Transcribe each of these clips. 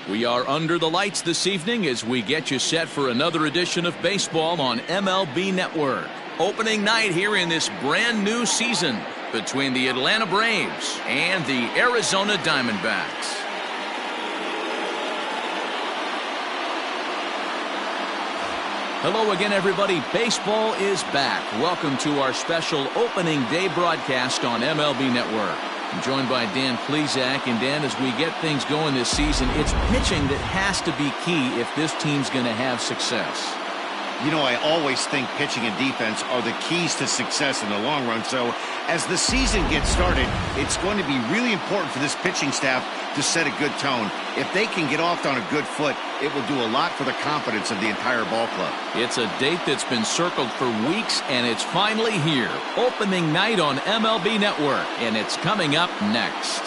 We are under the lights this evening as we get you set for another edition of baseball on MLB Network. Opening night here in this brand new season between the Atlanta Braves and the Arizona Diamondbacks. Hello again, everybody. Baseball is back. Welcome to our special opening day broadcast on MLB Network. I'm joined by Dan Plesac. And Dan, as we get things going this season, it's pitching that has to be key if this team's going to have success. You know, I always think pitching and defense are the keys to success in the long run. So as the season gets started, it's going to be really important for this pitching staff to set a good tone. If they can get off on a good foot, it will do a lot for the confidence of the entire ball club. It's a date that's been circled for weeks, and it's finally here. Opening night on MLB Network, and it's coming up next.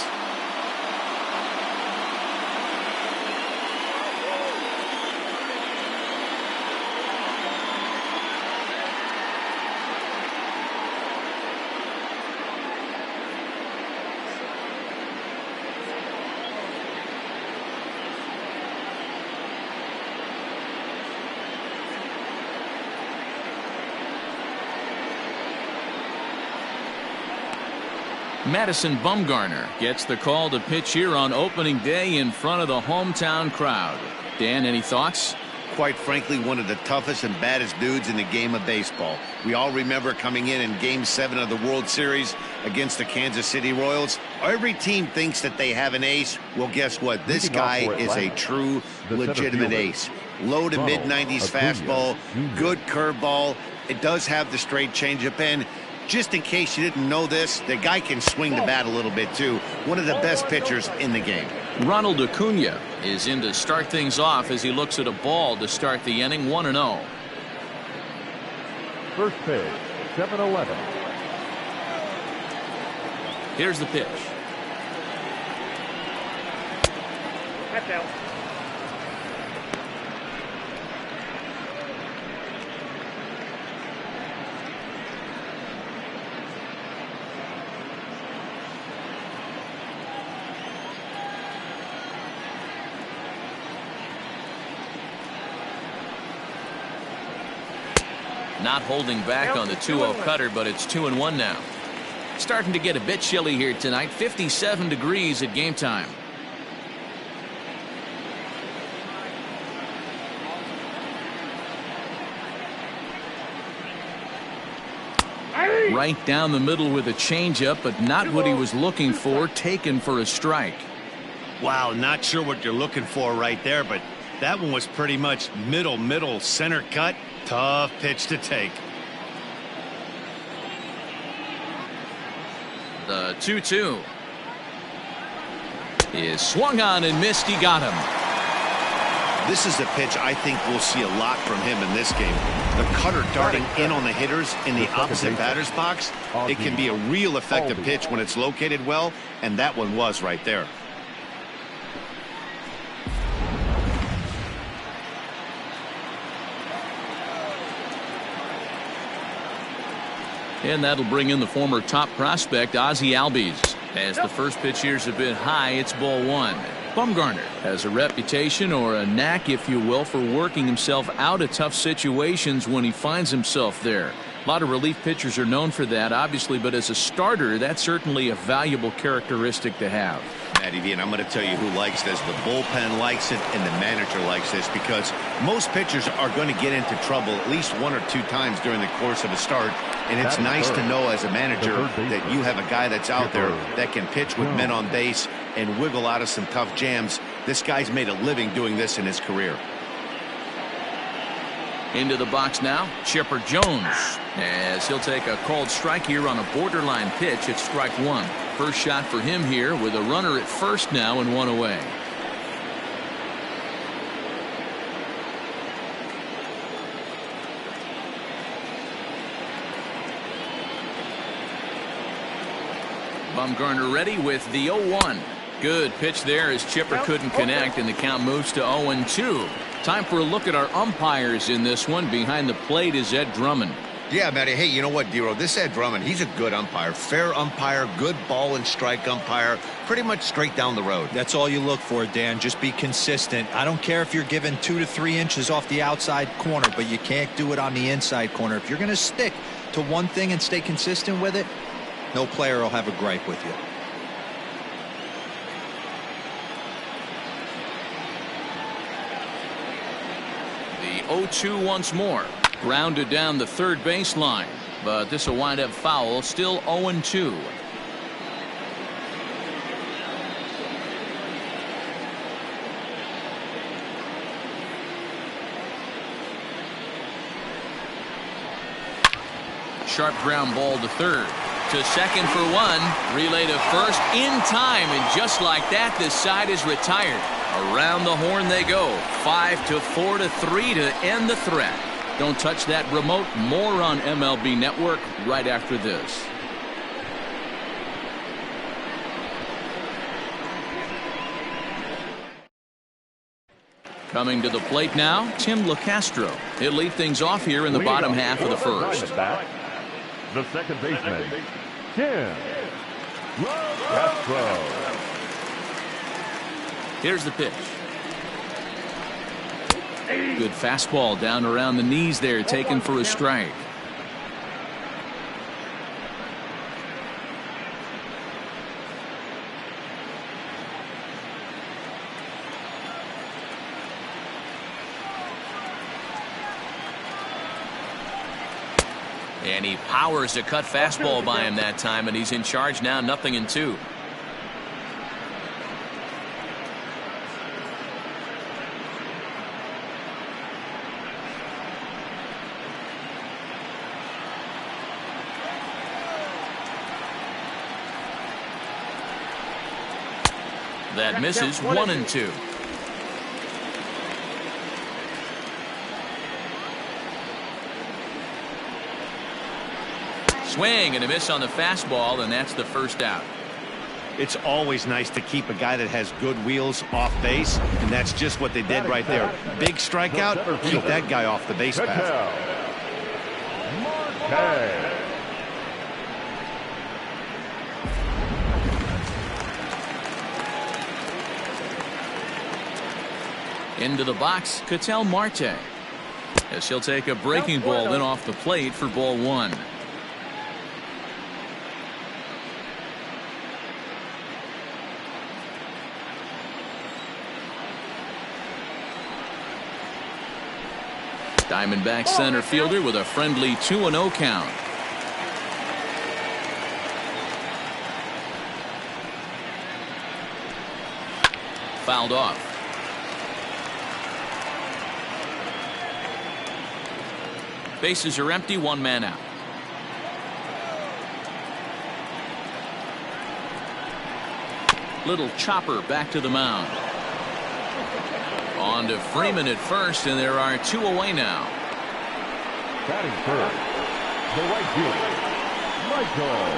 Madison Bumgarner gets the call to pitch here on opening day in front of the hometown crowd. Dan, any thoughts? Quite frankly, one of the toughest and baddest dudes in the game of baseball. We all remember coming in Game 7 of the World Series against the Kansas City Royals. Every team thinks that they have an ace. Well, guess what? This guy is a true, legitimate ace. Low to mid-90s fastball, good curveball. It does have the straight changeup in. Just in case you didn't know this, the guy can swing the bat a little bit too. One of the best pitchers in the game. Ronald Acuna is in to start things off as he looks at a ball to start the inning. 1-0. First pitch, 7-11. Here's the pitch. Catch out. Not holding back on the 2-0 cutter, but it's 2-1 now. Starting to get a bit chilly here tonight. 57 degrees at game time. Right down the middle with a changeup, but not what he was looking for. Taken for a strike. Wow, not sure what you're looking for right there, but that one was pretty much middle center cut. Tough pitch to take. The 2-2 is swung on and missed. He got him. This is a pitch I think we'll see a lot from him in this game. The cutter darting in on the hitters in the opposite batter's box. It can be a real effective pitch when it's located well, and that one was right there. And that'll bring in the former top prospect, Ozzie Albies. As the first pitch years have been high, it's ball one. Bumgarner has a reputation, or a knack, if you will, for working himself out of tough situations when he finds himself there. A lot of relief pitchers are known for that, obviously, but as a starter, that's certainly a valuable characteristic to have. Matty V, and I'm going to tell you who likes this. The bullpen likes it, and the manager likes this, because most pitchers are going to get into trouble at least one or two times during the course of a start, and it's nice to know as a manager that you have a guy that's out there that can pitch with men on base and wiggle out of some tough jams. This guy's made a living doing this in his career. Into the box now, Chipper Jones, as he'll take a called strike here on a borderline pitch at strike one. First shot for him here with a runner at first now and one away. Bumgarner ready with the 0-1. Good pitch there as Chipper couldn't connect, and the count moves to 0-2. Time for a look at our umpires in this one. Behind the plate is Ed Drummond. Yeah, Matty. Hey, you know what, Dero? This Ed Drummond, he's a good umpire. Fair umpire, good ball and strike umpire. Pretty much straight down the road. That's all you look for, Dan. Just be consistent. I don't care if you're given 2 to 3 inches off the outside corner, but you can't do it on the inside corner. If you're going to stick to one thing and stay consistent with it, no player will have a gripe with you. The 0-2 once more. Grounded down the third baseline, but this will wind up foul. Still 0-2. Sharp ground ball to third. To second for one. Relay to first in time, and just like that, this side is retired. Around the horn they go. 5-4 to 3 to end the threat. Don't touch that remote. More on MLB Network right after this. Coming to the plate now, Tim LeCastro. He'll lead things off here in the bottom half of the first. The second baseman, Tim LeCastro. Here's the pitch. Good fastball down around the knees there, taken for a strike. And he powers a cut fastball by him that time, and he's in charge now, 0-2. That misses. 1-2. Swing and a miss on the fastball, and that's the first out. It's always nice to keep a guy that has good wheels off base, and that's just what they did right there. Big strikeout, keep that guy off the base path. Into the box, Ketel Marte. As he'll take a breaking ball in off the plate for ball one. Diamondbacks center fielder with a friendly 2-0 count. Fouled off. Bases are empty, one man out. Little chopper back to the mound. On to Freeman at first, and there are two away now. Batting first, the right fielder, Michael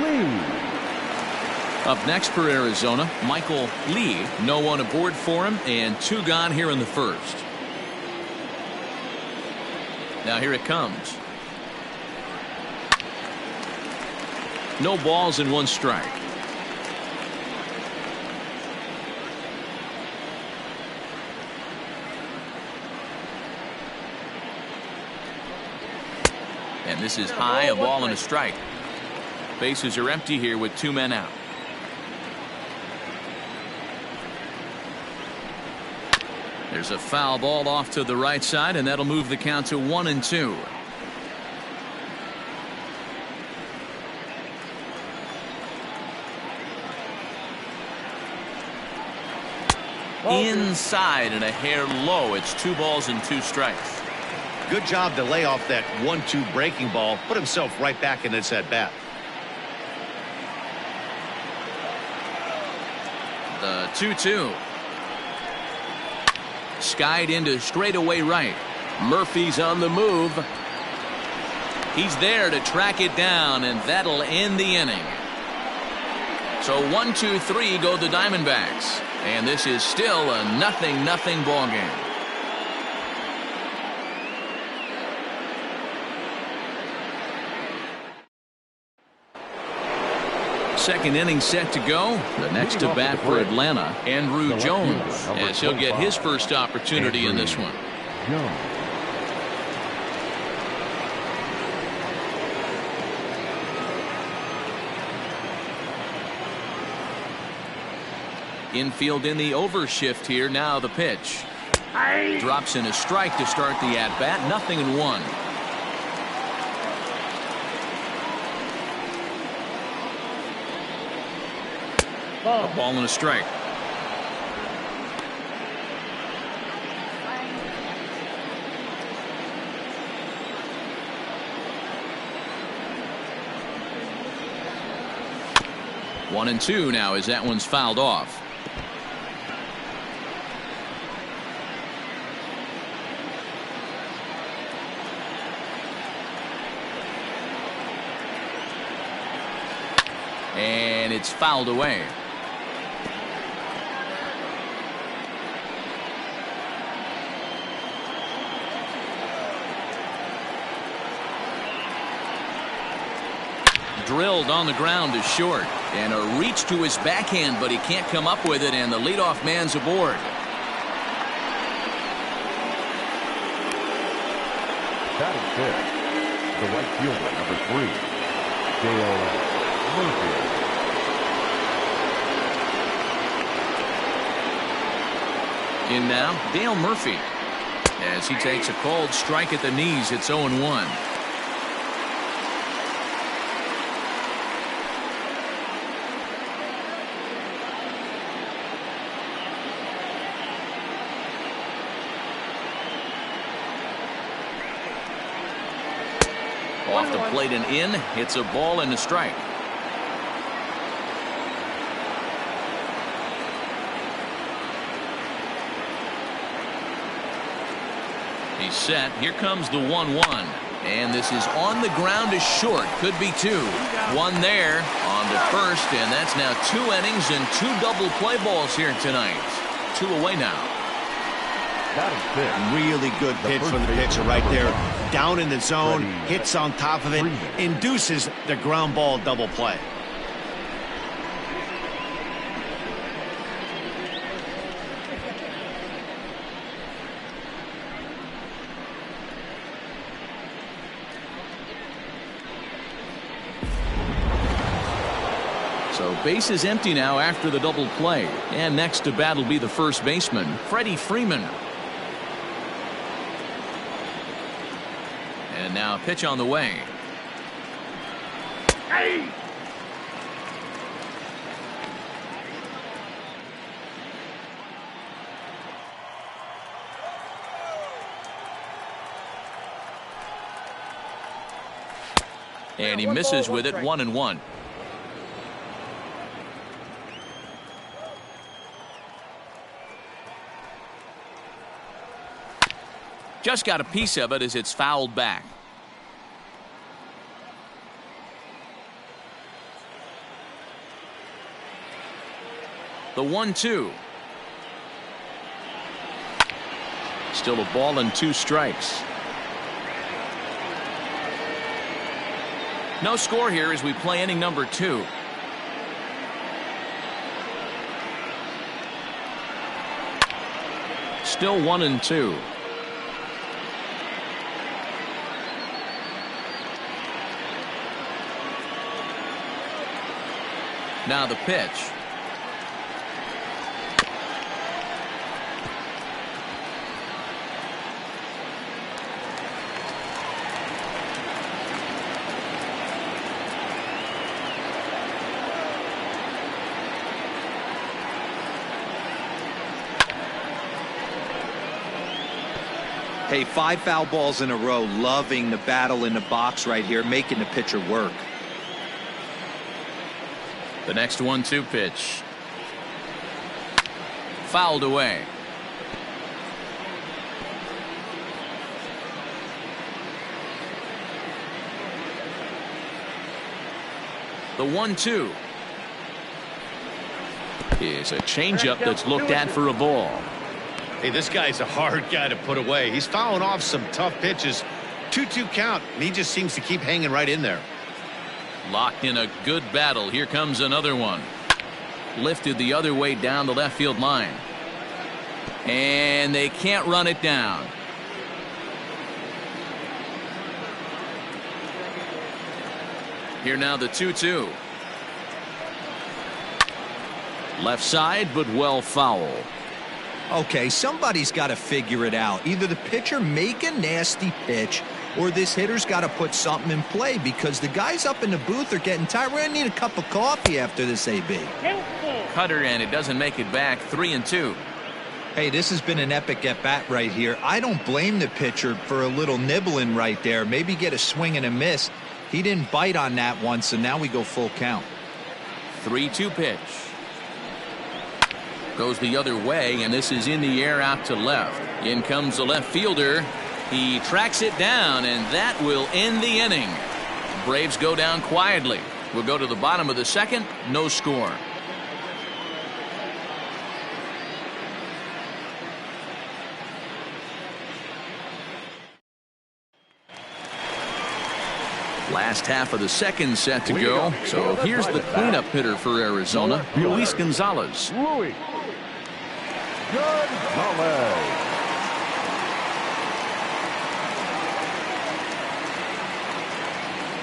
Lee. Up next for Arizona, Michael Lee. No one aboard for him, and two gone here in the first. Now here it comes. No balls and one strike. And this is high, a ball and a strike. Bases are empty here with two men out. There's a foul ball off to the right side, and that'll move the count to 1-2. Inside and a hair low. It's 2 balls and 2 strikes. Good job to lay off that 1-2 breaking ball. Put himself right back in this at bat. The 2-2. Skied into straightaway right. Murphy's on the move. He's there to track it down, and that'll end the inning. So 1-2-3 go the Diamondbacks, and this is still a 0-0 ball game. second inning set to go. The next to bat for Atlanta, Andrew Jones, as he'll get his first opportunity in this one. Infield in the overshift here. Now the pitch. Drops in a strike to start the at-bat. 0-1. A ball and a strike. One and two now as that one's fouled off. And it's fouled away. Drilled on the ground is short, and a reach to his backhand, but he can't come up with it, and the leadoff man's aboard. Batting fifth, the right fielder, number 3, Dale Murphy. In now, Dale Murphy, as he takes a called strike at the knees. It's 0-1. Off the plate and in. It's a ball and a strike. He's set. Here comes the 1-1. And this is on the ground is short. Could be two. One there on to first, and that's now 2 innings and 2 double play balls here tonight. 2 away now. Really good pitch from the pitcher right there. Down in the zone, hits on top of it, induces the ground ball double play. So base is empty now after the double play. And next to bat will be the first baseman, Freddie Freeman. And now a pitch on the way. Hey! And he misses with it. 1-1. Just got a piece of it as it's fouled back. The 1-2. Still a ball and 2 strikes. No score here as we play inning number 2. Still 1-2. Now the pitch. Hey, 5 foul balls in a row. Loving the battle in the box right here, making the pitcher work. The next 1-2 pitch. Fouled away. The 1-2 is a changeup that's looked at for a ball. Hey, this guy's a hard guy to put away. He's fouling off some tough pitches. 2-2 count, and he just seems to keep hanging right in there. Locked in a good battle. Here comes another one. Lifted the other way down the left field line. And they can't run it down. Here now the 2-2. Left side, but well foul. Okay, somebody's got to figure it out. Either the pitcher make a nasty pitch, or this hitter's got to put something in play, because the guys up in the booth are getting tired. We're going to need a cup of coffee after this, AB. Cutter, and it doesn't make it back. 3-2. Hey, this has been an epic at-bat right here. I don't blame the pitcher for a little nibbling right there. Maybe get a swing and a miss. He didn't bite on that one, so now we go full count. 3-2 pitch. Goes the other way, and this is in the air out to left. In comes the left fielder. He tracks it down, and that will end the inning. Braves go down quietly. We'll go to the bottom of the second. No score. Last half of the second set to go. So here's the cleanup hitter for Arizona, Luis Gonzalez. Gonzalez.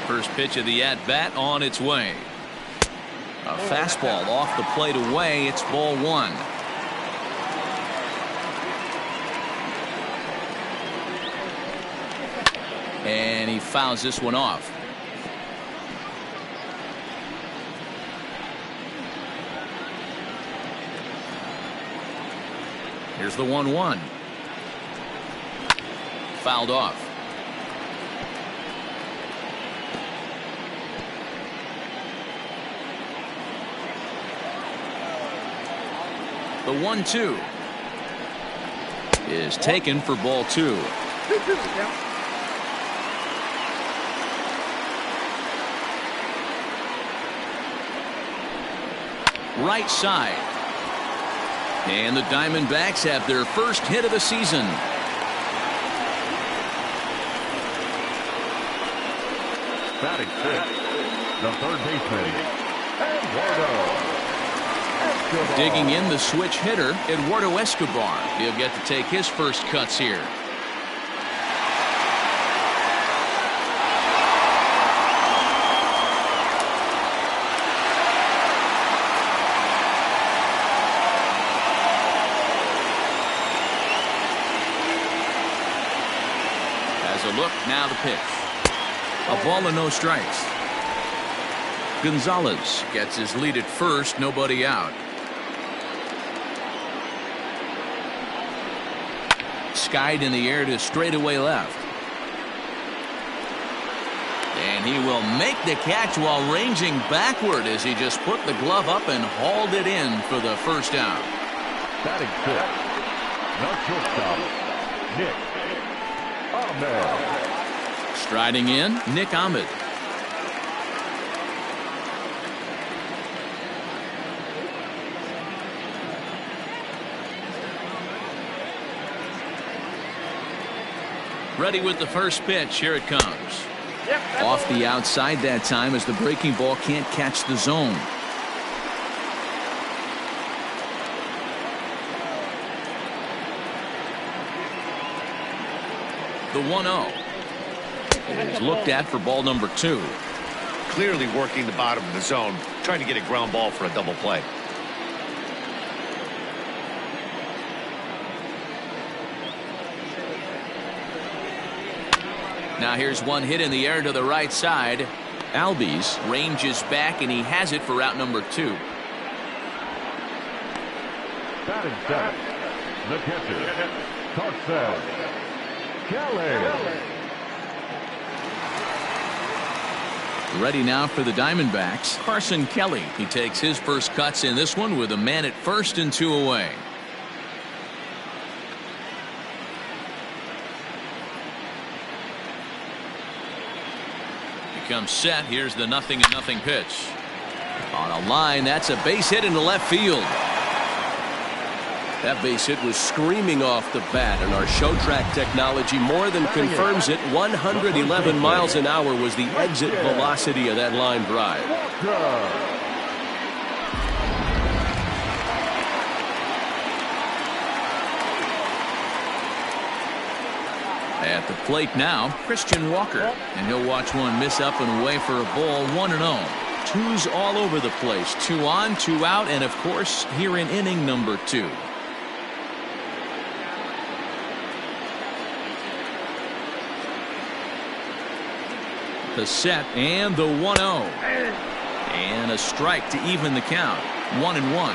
First pitch of the at-bat on its way. A fastball off the plate away. It's ball one. And he fouls this one off. Here's the 1-1. Fouled off. The 1-2 is taken for ball two. Right side. And the Diamondbacks have their first hit of the season. Batting fifth, the third baseman, Eduardo. Digging in the switch hitter, Eduardo Escobar. He'll get to take his first cuts here. Has a look, now the pitch. A ball and no strikes. Gonzalez gets his lead at first, nobody out. Skied in the air to straightaway left. And he will make the catch while ranging backward as he just put the glove up and hauled it in for the first out. Batting fifth, the shortstop, Nick Ahmed. Striding in, Nick Ahmed. Ready with the first pitch. Here it comes. Off the outside that time as the breaking ball can't catch the zone. The 1-0 is looked at for ball number two. Clearly working the bottom of the zone, trying to get a ground ball for a double play. Now here's one hit in the air to the right side. Albies ranges back and he has it for out number two. Batting seventh, the catcher, Carson Kelly. Ready now for the Diamondbacks, Carson Kelly. He takes his first cuts in this one with a man at first and two away. Comes set. Here's the 0-0 pitch. On a line, that's a base hit into left field. That base hit was screaming off the bat, and our show track technology more than confirms it. 111 miles an hour was the exit velocity of that line drive. At the plate now, Christian Walker, and he'll watch one miss up and away for a ball. 1-0. Twos all over the place. 2 on, 2 out, and of course here in inning number 2. The set and the 1-0. And a strike to even the count. 1-1.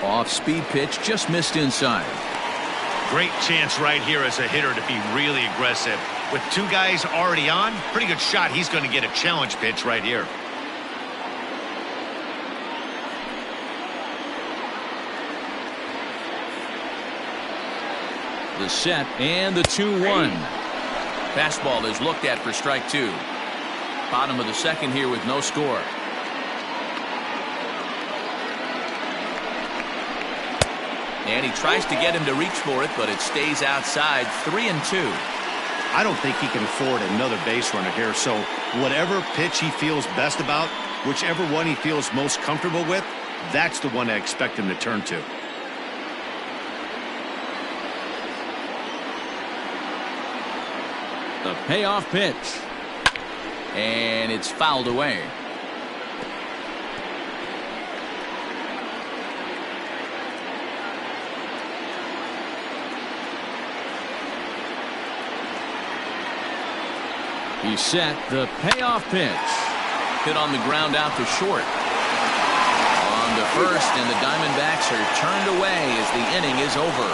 Off-speed pitch, just missed inside. Great chance right here as a hitter to be really aggressive. With 2 guys already on, pretty good shot. He's going to get a challenge pitch right here. The set and the 2-1. Fastball is looked at for strike 2. Bottom of the second here with no score. And he tries to get him to reach for it, but it stays outside. 3-2. I don't think he can afford another base runner here, so whatever pitch he feels best about, whichever one he feels most comfortable with, that's the one I expect him to turn to. The payoff pitch. And it's fouled away. He's set. The payoff pitch. Hit on the ground out to short. On to first, and the Diamondbacks are turned away as the inning is over.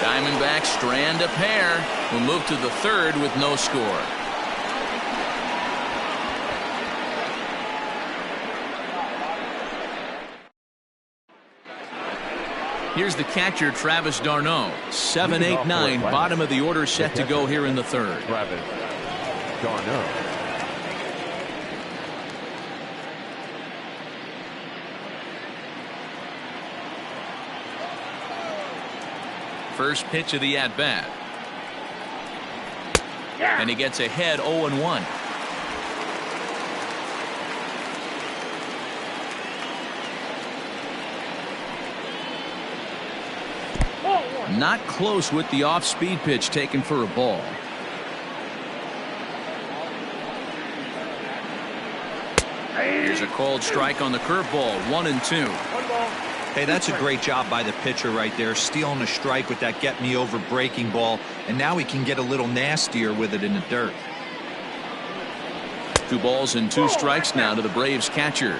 Diamondbacks strand a pair. Will move to the third with no score. Here's the catcher, Travis d'Arnaud. 7-8-9, bottom of the order set to go here in the third. Travis d'Arnaud. First pitch of the at-bat. And he gets ahead 0-1. Not close with the off-speed pitch taken for a ball. Here's a called strike on the curveball. 1-2. Hey, that's a great job by the pitcher right there, stealing a strike with that get me over breaking ball, and now he can get a little nastier with it in the dirt. 2 balls and 2 strikes now to the Braves catcher.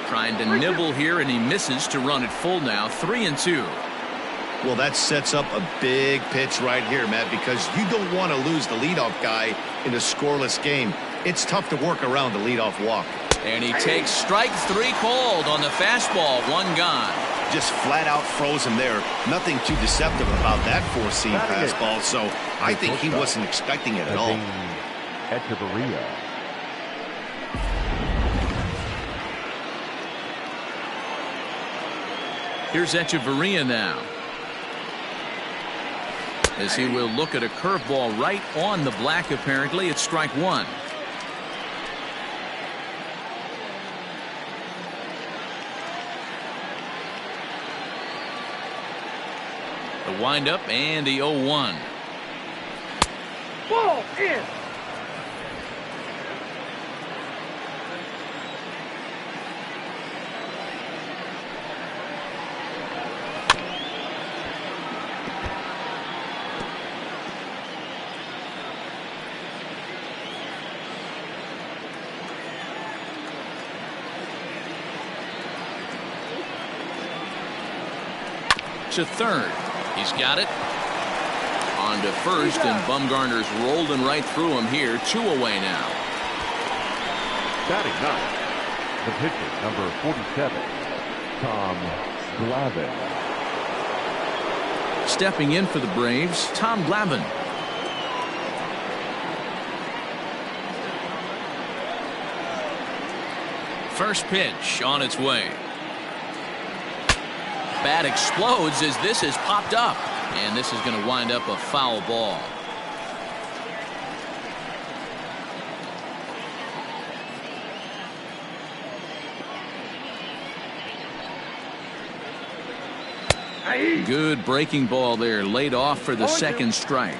Trying to nibble here, and he misses to run it full now. 3-2. Well, that sets up a big pitch right here, Matt, because you don't want to lose the leadoff guy in a scoreless game. It's tough to work around the leadoff walk. And he takes strike 3 called on the fastball. 1 gone. Just flat out froze him there. Nothing too deceptive about that 4-seam fastball, so I think he wasn't expecting it at all. Echeverria. Here's Echeverria now, as he will look at a curveball right on the black. Apparently it's strike 1. The windup and the 0-1. Ball in. To third. He's got it. On to first, and Bumgarner's rolling right through him here. 2 away now. Batting ninth, the pitcher, number 47, Tom Glavine. Stepping in for the Braves, Tom Glavine. First pitch on its way. Bat explodes as this is popped up, and this is going to wind up a foul ball. Good breaking ball there, laid off for the second strike.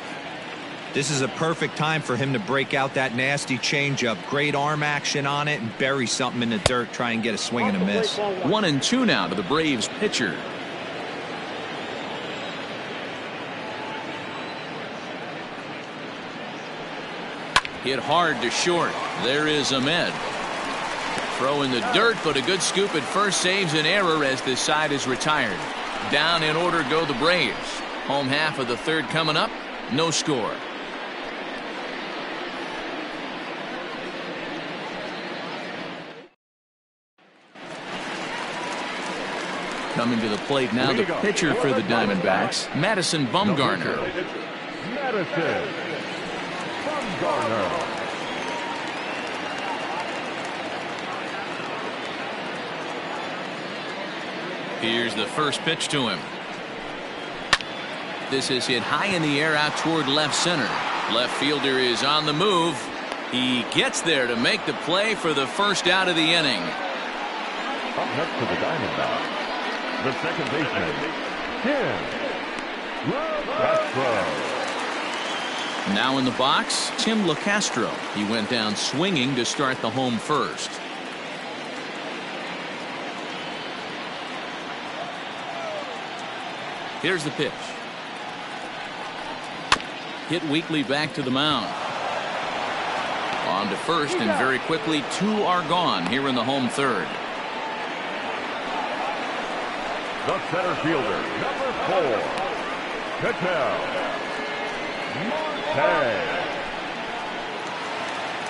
This is a perfect time for him to break out that nasty changeup. Great arm action on it and bury something in the dirt. Try and get a swing and a miss. 1-2 now to the Braves pitcher. Hit hard to short. There is Ahmed. Throw in the dirt, but a good scoop at first saves an error as this side is retired. Down in order go the Braves. Home half of the third coming up. No score. Coming to the plate now, the pitcher for the Diamondbacks, Madison Bumgarner. Madison Bumgarner. Here's the first pitch to him. This is hit high in the air out toward left center. Left fielder is on the move. He gets there to make the play for the first out of the inning. Up next for the Diamondbacks, the second baseman, Tim LeCastro. Now in the box, Tim LeCastro. He went down swinging to start the home first. Here's the pitch. Hit weakly back to the mound. On to first, and very quickly 2 are gone here in the home third. The center fielder, number 4, Ketel Marte.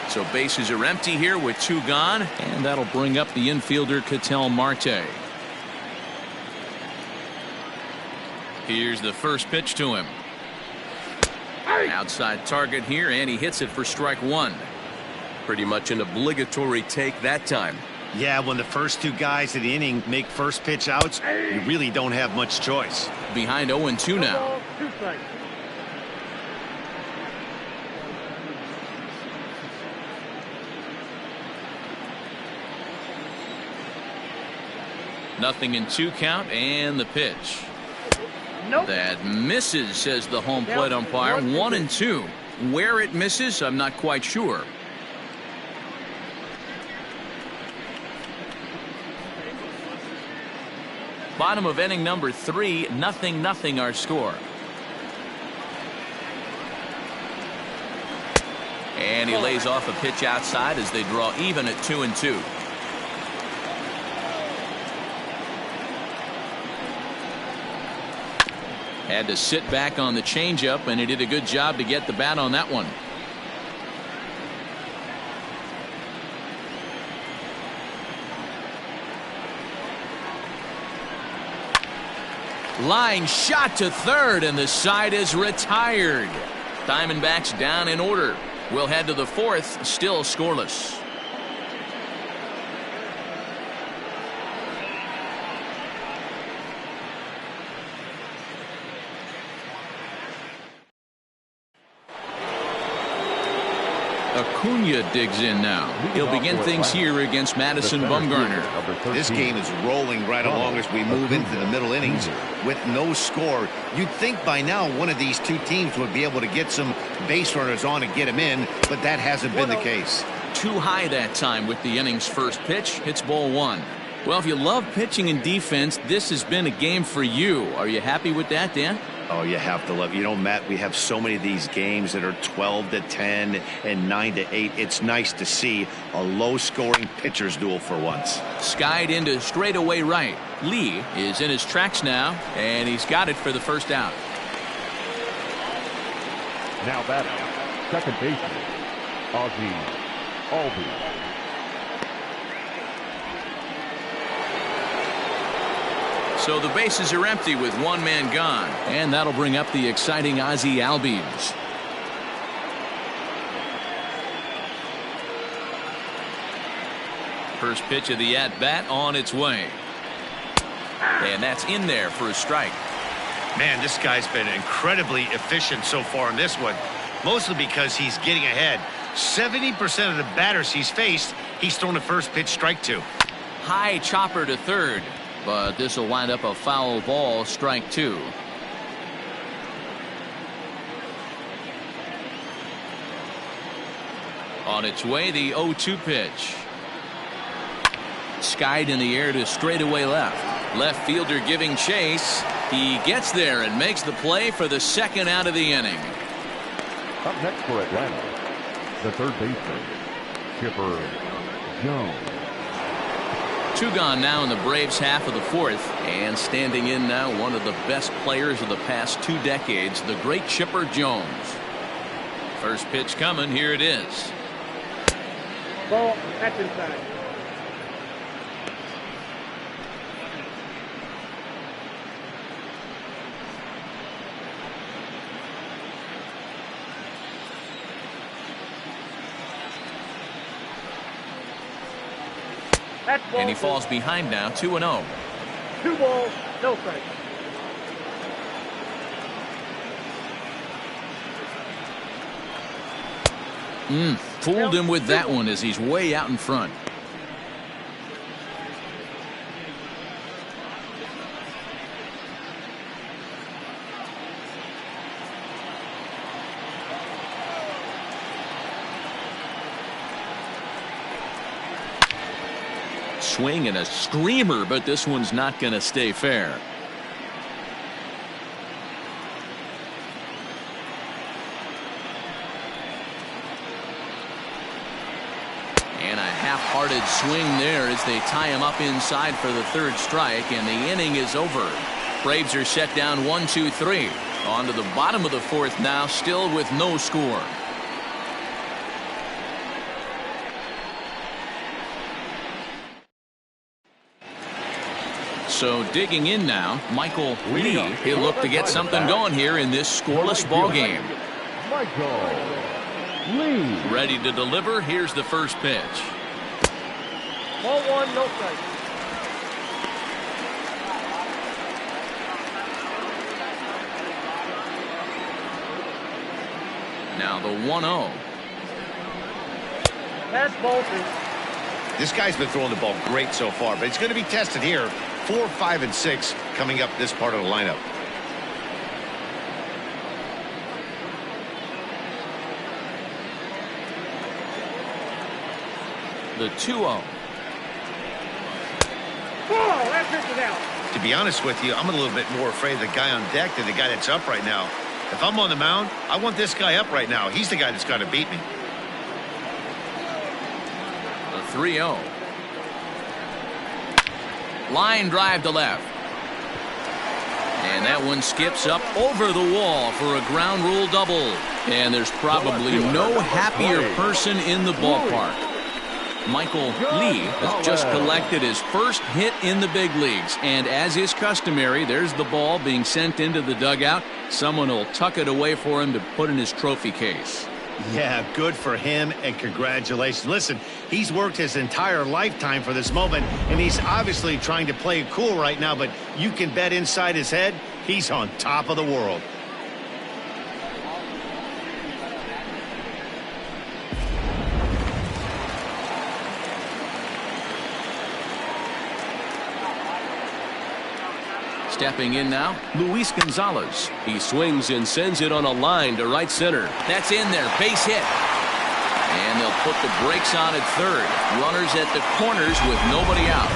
So bases are empty here with 2 gone, and that'll bring up the infielder Ketel Marte. Here's the first pitch to him. Outside target here, and he hits it for strike 1. Pretty much an obligatory take that time. Yeah, when the first 2 guys of the inning make first pitch outs, you really don't have much choice. Behind 0-2 now. Nothing in 2 count, and the pitch. Nope. That misses, says the home plate umpire. 1-2. Where it misses, I'm not quite sure. Bottom of inning number 3, 0-0 our score. And he lays off a pitch outside as they draw even at 2-2. Had to sit back on the changeup, and he did a good job to get the bat on that one. Line shot to third, and the side is retired. Diamondbacks down in order. We'll head to the 4th, still scoreless. Acuna digs in now. He'll begin things here against Madison Bumgarner. This game is rolling right along as we move into the middle innings with no score. You'd think by now one of these 2 teams would be able to get some base runners on and get them in, but that hasn't been the case. Too high that time with the inning's first pitch. Hits ball 1. Well, if you love pitching and defense, this has been a game for you. Are you happy with that, Dan? Oh, you have to love. You know, Matt, we have so many of these games that are 12-10 and 9-8. It's nice to see a low-scoring pitcher's duel for once. Skied into straightaway right. Lee is in his tracks now, and he's got it for the first out. Now batting, second baseman, Ozzie Albies. So the bases are empty with one man gone. And that'll bring up the exciting Ozzie Albies. First pitch of the at-bat on its way. And that's in there for a strike. Man, this guy's been incredibly efficient so far in this one. Mostly because he's getting ahead. 70% of the batters he's faced, he's thrown a first pitch strike to. High chopper to third. But this will wind up a foul ball, strike 2. On its way, the 0-2 pitch. Skied in the air to straightaway left. Left fielder giving chase. He gets there and makes the play for the second out of the inning. Up next for Atlanta, the third baseman, Chipper Jones. 2 gone now in the Braves' half of the fourth. And standing in now, one of the best players of the past 2 decades, the great Chipper Jones. First pitch coming. Here it is. Ball, that's inside. And he falls behind now, 2-0. 2 balls, no strike. Fooled him with that one as he's way out in front. Swing and a screamer, but this one's not going to stay fair. And a half-hearted swing there as they tie him up inside for the third strike, and the inning is over. Braves are set down 1-2-3. On to the bottom of the fourth now, still with no score. So digging in now, Michael Lee. He'll look to get something going here in this scoreless ball game. Michael Lee. Ready to deliver. Here's the first pitch. Ball 1, no strike. Now the 1-0. Pass ball 2. This guy's been throwing the ball great so far, but it's going to be tested here. 4, 5, and 6 coming up this part of the lineup. The 2-0. That pitch is out. To be honest with you, I'm a little bit more afraid of the guy on deck than the guy that's up right now. If I'm on the mound, I want this guy up right now. He's the guy that's got to beat me. The 3-0. Line drive to left. And that one skips up over the wall for a ground rule double. And there's probably no happier person in the ballpark. Michael Lee has just collected his first hit in the big leagues. And as is customary, there's the ball being sent into the dugout. Someone will tuck it away for him to put in his trophy case. Yeah, good for him, and congratulations. Listen, he's worked his entire lifetime for this moment, and he's obviously trying to play it cool right now, but you can bet inside his head, he's on top of the world. Stepping in now, Luis Gonzalez. He swings and sends it on a line to right center. That's in there, base hit. And they'll put the brakes on at third. Runners at the corners with nobody out.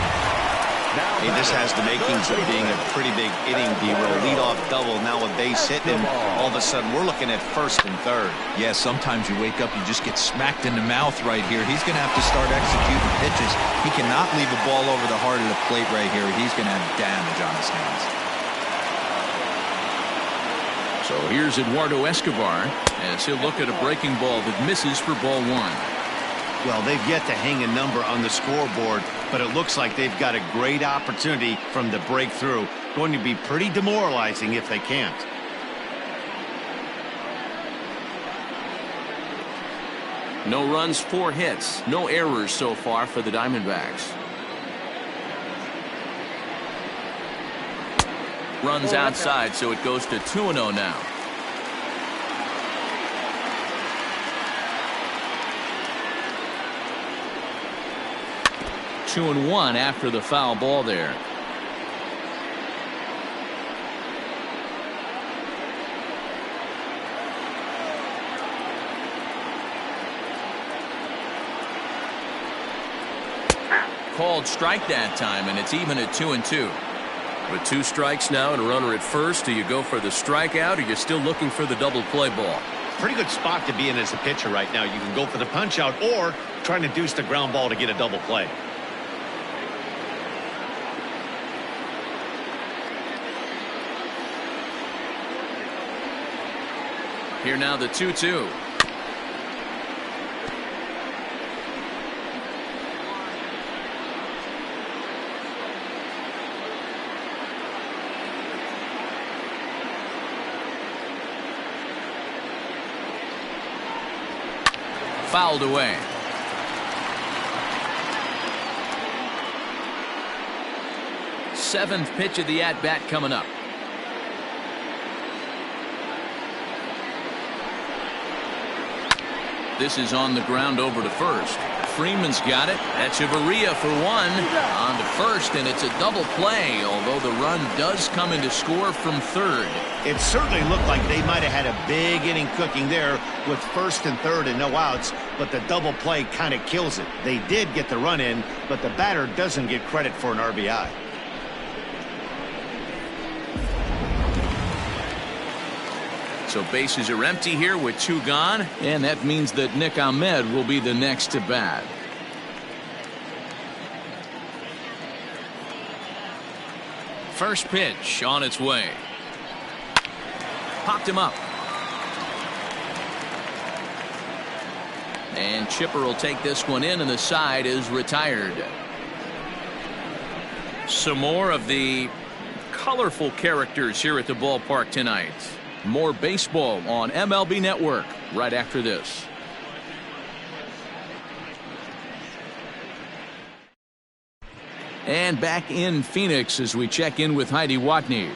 Hey, this has the makings of being a pretty big inning, D-Roll. Lead-off double, now a base hit, and all of a sudden we're looking at first and third. Yeah, sometimes you wake up, you just get smacked in the mouth right here. He's going to have to start executing pitches. He cannot leave a ball over the heart of the plate right here. He's going to have damage on his hands. So here's Eduardo Escobar as he'll look at a breaking ball that misses for ball 1. Well, they've yet to hang a number on the scoreboard, but it looks like they've got a great opportunity from the breakthrough. Going to be pretty demoralizing if they can't. No runs, 4 hits, no errors so far for the Diamondbacks. Runs outside, so it goes to 2-0 now. Two and one after the foul ball there. Called strike that time, and it's even at 2-2. With 2 strikes now and a runner at first, do you go for the strikeout or you're still looking for the double play ball? Pretty good spot to be in as a pitcher right now. You can go for the punch out or trying to deuce the ground ball to get a double play. Here now the 2-2. Fouled away. Seventh pitch of the at-bat coming up. This is on the ground over to first. Freeman's got it. Echeverria for one. On to first, and it's a double play, although the run does come in to score from third. It certainly looked like they might have had a big inning cooking there with first and third and no outs, but the double play kind of kills it. They did get the run in, but the batter doesn't get credit for an RBI. So bases are empty here with 2 gone, and that means that Nick Ahmed will be the next to bat. First pitch on its way. Popped him up. And Chipper will take this one in, and the side is retired. Some more of the colorful characters here at the ballpark tonight. More baseball on MLB Network right after this. And back in Phoenix as we check in with Heidi Watney.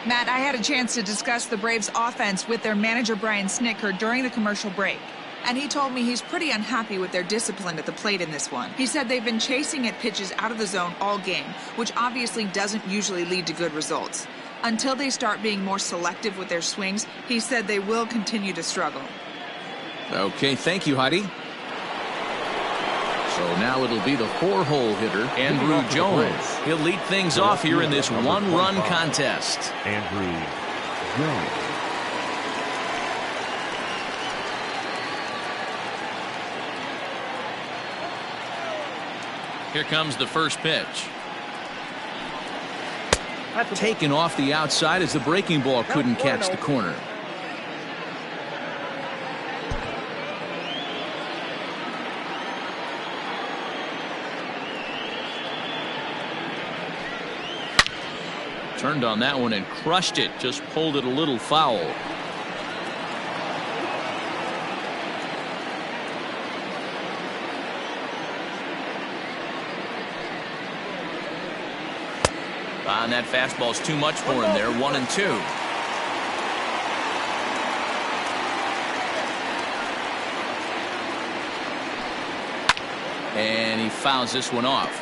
Matt, I had a chance to discuss the Braves offense with their manager Brian Snitker during the commercial break. And he told me he's pretty unhappy with their discipline at the plate in this one. He said they've been chasing at pitches out of the zone all game, which obviously doesn't usually lead to good results. Until they start being more selective with their swings, he said they will continue to struggle. Okay, thank you, Heidi. So now it'll be the 4-hole hitter, Andrew Jones. He'll lead things off here in this 1-run contest. Andrew Jones. Here comes the first pitch. Taken off the outside as the breaking ball couldn't catch the corner. Turned on that one and crushed it. Just pulled it a little foul. And that fastball's too much for him there. 1-2. And he fouls this one off.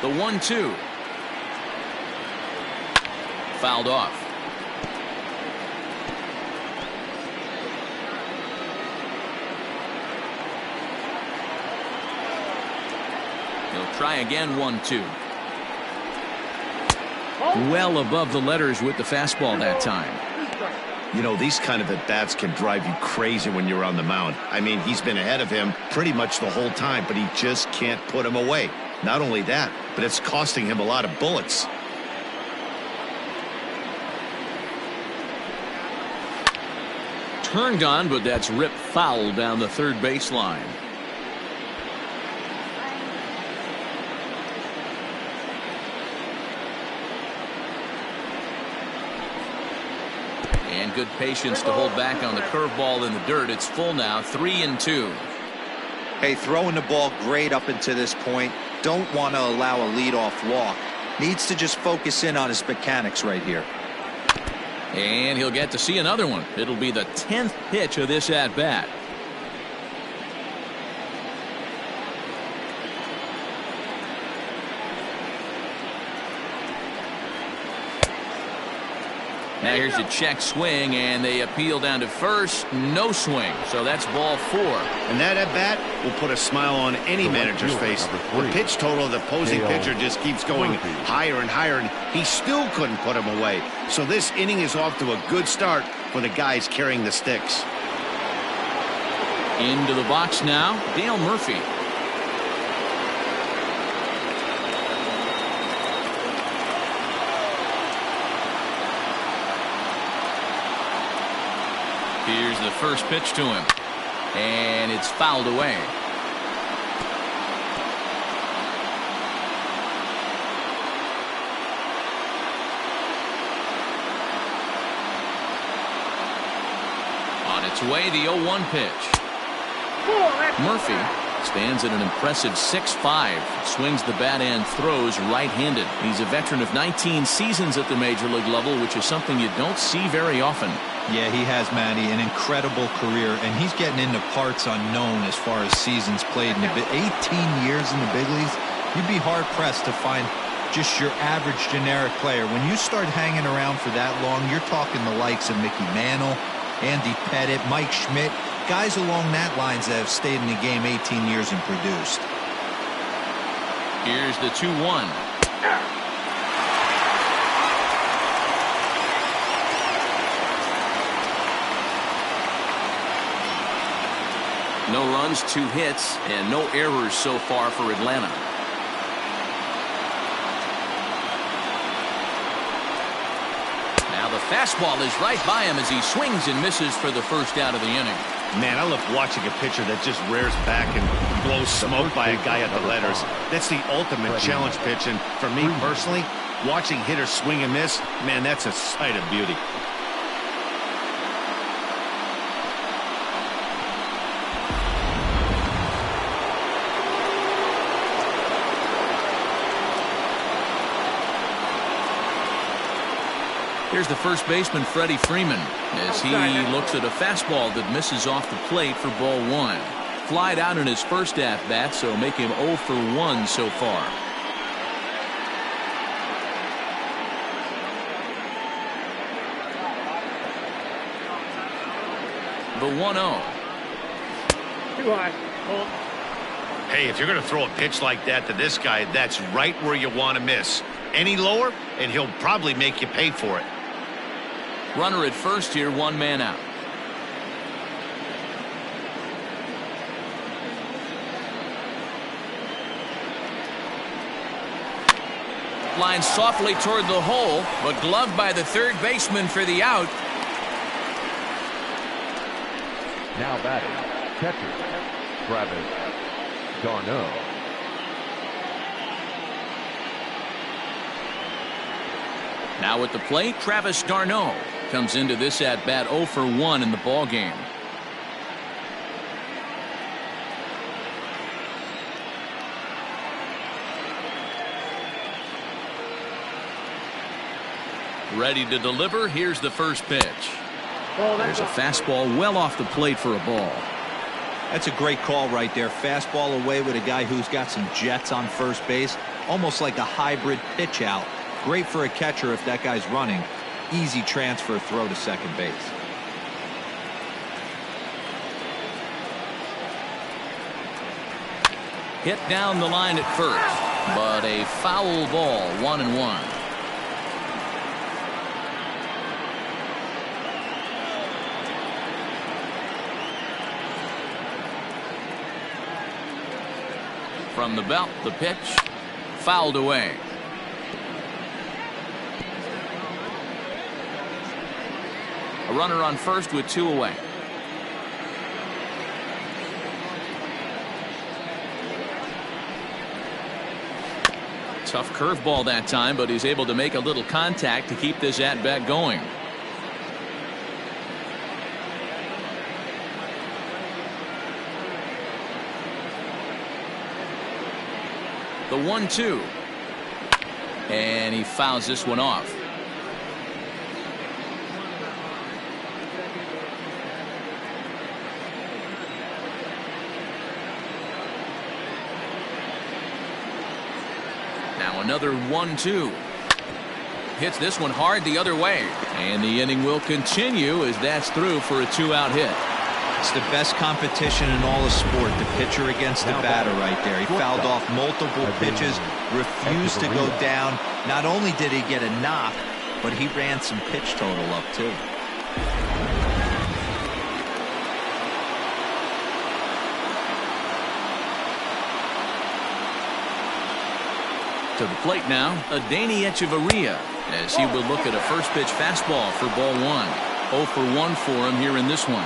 The 1-2. Fouled off. Try again. 1-2. Well above the letters with the fastball that time. You know, these kind of at-bats can drive you crazy when you're on the mound. I mean, he's been ahead of him pretty much the whole time, but he just can't put him away. Not only that, but it's costing him a lot of bullets. turned on, but that's ripped foul down the third baseline. And good patience to hold back on the curveball in the dirt. It's full now, 3-2. Hey, throwing the ball great up until this point. Don't want to allow a leadoff walk. Needs to just focus in on his mechanics right here. And he'll get to see another one. It'll be the 10th pitch of this at-bat. Now here's a check swing, and they appeal down to first. No swing, so that's ball 4. And that at-bat will put a smile on any manager's face. The pitch total of the opposing pitcher just keeps going higher and higher, and he still couldn't put him away. So this inning is off to a good start for the guys carrying the sticks. Into the box now, Dale Murphy. Here's the first pitch to him, and it's fouled away. On its way, the 0-1 pitch. Murphy stands at an impressive 6'5", swings the bat and throws right-handed. He's a veteran of 19 seasons at the major league level, which is something you don't see very often. Yeah, he has, Matty, an incredible career, and he's getting into parts unknown as far as seasons played. In 18 years in the big leagues, you'd be hard-pressed to find just your average generic player. When you start hanging around for that long, you're talking the likes of Mickey Mantle, Andy Pettitte, Mike Schmidt, guys along that lines that have stayed in the game 18 years and produced. Here's the 2-1. No runs, 2 hits, and no errors so far for Atlanta. Now the fastball is right by him as he swings and misses for the first out of the inning. Man, I love watching a pitcher that just rears back and blows smoke by a guy at the letters. That's the ultimate challenge pitch, and for me personally, watching hitters swing and miss, man, that's a sight of beauty. Here's the first baseman, Freddie Freeman, as he looks at a fastball that misses off the plate for ball 1. Flied out in his first at-bat, so make him 0 for 1 so far. The 1-0. Too high. Hold. Hey, if you're going to throw a pitch like that to this guy, that's right where you want to miss. Any lower, and he'll probably make you pay for it. Runner at first here, 1 man out. Line softly toward the hole, but gloved by the third baseman for the out. Now batting, catcher, Travis d'Arnaud. Now at the plate, Travis d'Arnaud comes into this at-bat 0 for 1 in the ballgame. Ready to deliver. Here's the first pitch. There's a fastball well off the plate for a ball. That's a great call right there. Fastball away with a guy who's got some jets on first base. Almost like a hybrid pitch out. Great for a catcher if that guy's running. Easy transfer throw to second base. Hit down the line at first, but a foul ball, 1-1. From the belt, the pitch, fouled away. A runner on first with 2 away. Tough curveball that time, but he's able to make a little contact to keep this at-bat going. The 1-2. And he fouls this one off. Now another 1-2. Hits this one hard the other way. And the inning will continue as that's through for a 2-out hit. It's the best competition in all of sport, the pitcher against the batter right there. He fouled off multiple pitches, refused to go down. Not only did he get a knock, but he ran some pitch total up too. To the plate now, Adeiny Echeverria, as he will look at a first pitch fastball for ball 1. 0 for 1 for him here in this one.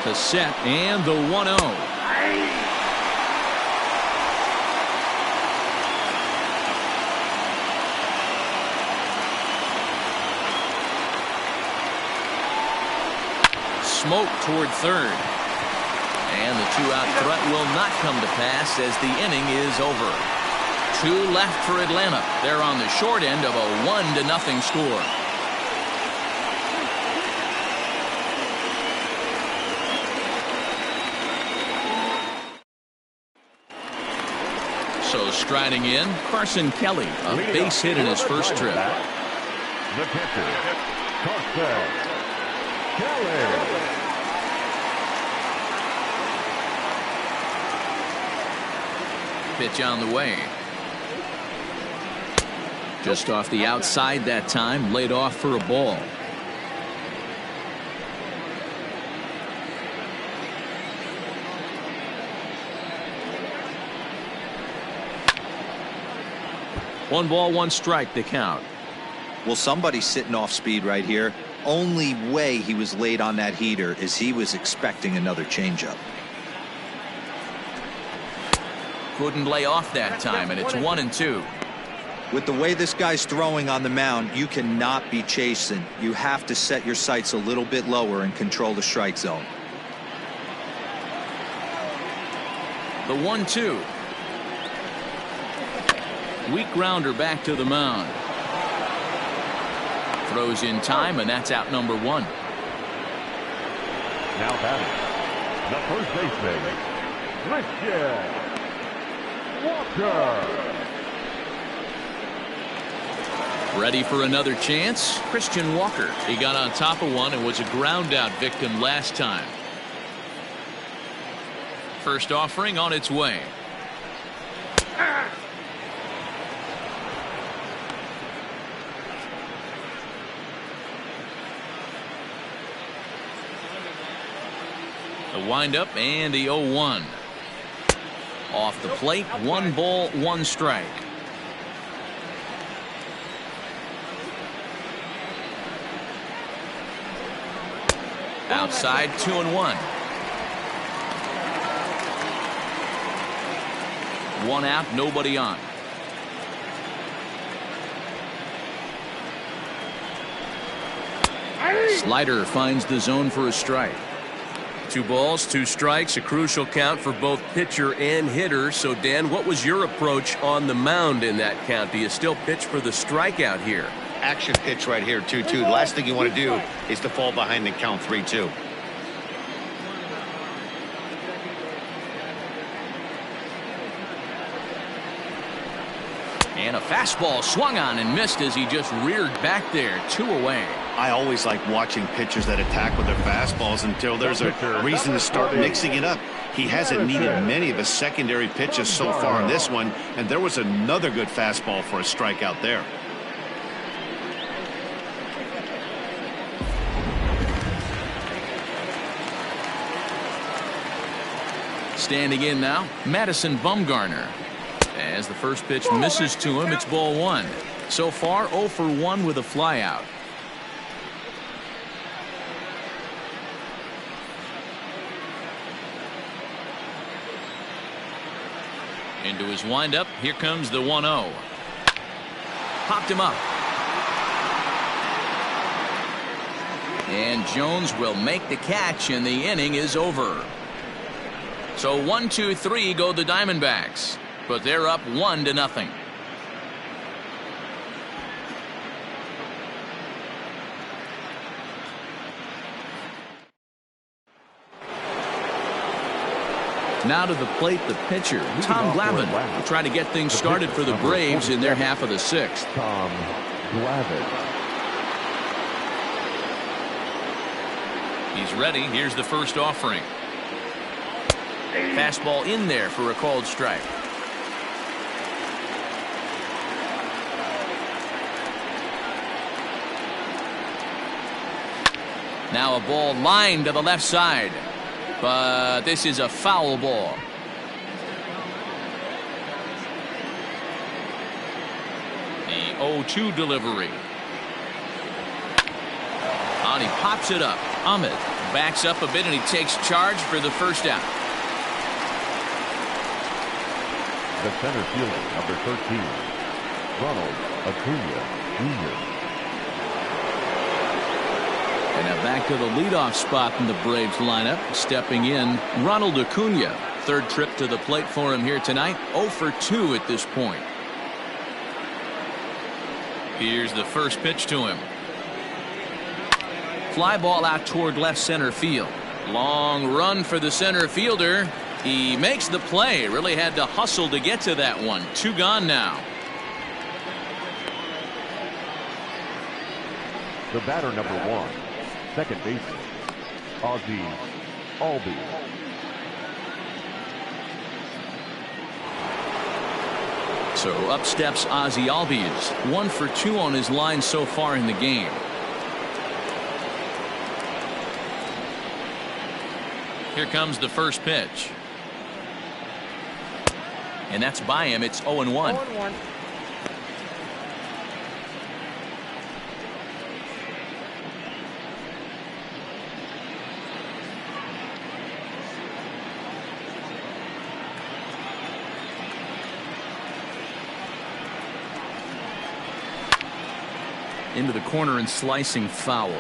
To set, and the 1-0. Smoke toward third. And the 2-out threat will not come to pass as the inning is over. 2 left for Atlanta. They're on the short end of a 1-0 score. So striding in, Carson Kelly, a base hit in his first trip. The pitcher, Carson Kelly. Pitch on the way. Just off the outside that time, laid off for a ball. One ball, one strike, the count. Well, somebody's sitting off speed right here. Only way he was late on that heater is he was expecting another changeup. Couldn't lay off that time, and it's 1-2. With the way this guy's throwing on the mound, you cannot be chasing. You have to set your sights a little bit lower and control the strike zone. The 1-2. Weak grounder back to the mound. Throws in time, and that's out number 1. Now batting, the first baseman, Christian Walker. Ready for another chance? Christian Walker. He got on top of one and was a ground out victim last time. First offering on its way. The windup and the 0-1. Off the plate, 1 ball, 1 strike. Outside, 2-1. 1 out, nobody on. Slider finds the zone for a strike. 2 balls, 2 strikes, a crucial count for both pitcher and hitter. So, Dan, what was your approach on the mound in that count? Do you still pitch for the strikeout here? Action pitch right here, 2-2. The last thing you want to do is to fall behind and count 3-2. And a fastball swung on and missed as he just reared back there. 2 away. I always like watching pitchers that attack with their fastballs until there's a reason to start mixing it up. He hasn't needed many of his secondary pitches so far in this one, and there was another good fastball for a strikeout there. Standing in now, Madison Bumgarner. As the first pitch misses to him, it's ball 1. So far, 0 for 1 with a flyout. Into his windup. Here comes the 1-0. Popped him up. And Jones will make the catch, and the inning is over. So 1, 2, 3 go the Diamondbacks, but they're up 1-0. Now to the plate, the pitcher, Tom Glavine, will try to get things started for the Braves in their half of the 6th. Tom Glavine. He's ready. Here's the first offering. Fastball in there for a called strike. Now a ball lined to the left side. But this is a foul ball. The 0-2 delivery. And he pops it up. Ahmed backs up a bit and he takes charge for the first out. The center fielder, number 13, Ronald Acuna Jr. And now back to the leadoff spot in the Braves lineup. Stepping in, Ronald Acuna. Third trip to the plate for him here tonight. 0 for 2 at this point. Here's the first pitch to him. Fly ball out toward left center field. Long run for the center fielder. He makes the play. Really had to hustle to get to that one. 2 gone now. The batter, number 1, second baseman, Ozzie Albies. So up steps Ozzie Albies. 1 for 2 on his line so far in the game. Here comes the first pitch. And that's by him. It's 0-1. 0-1. Into the corner and slicing foul.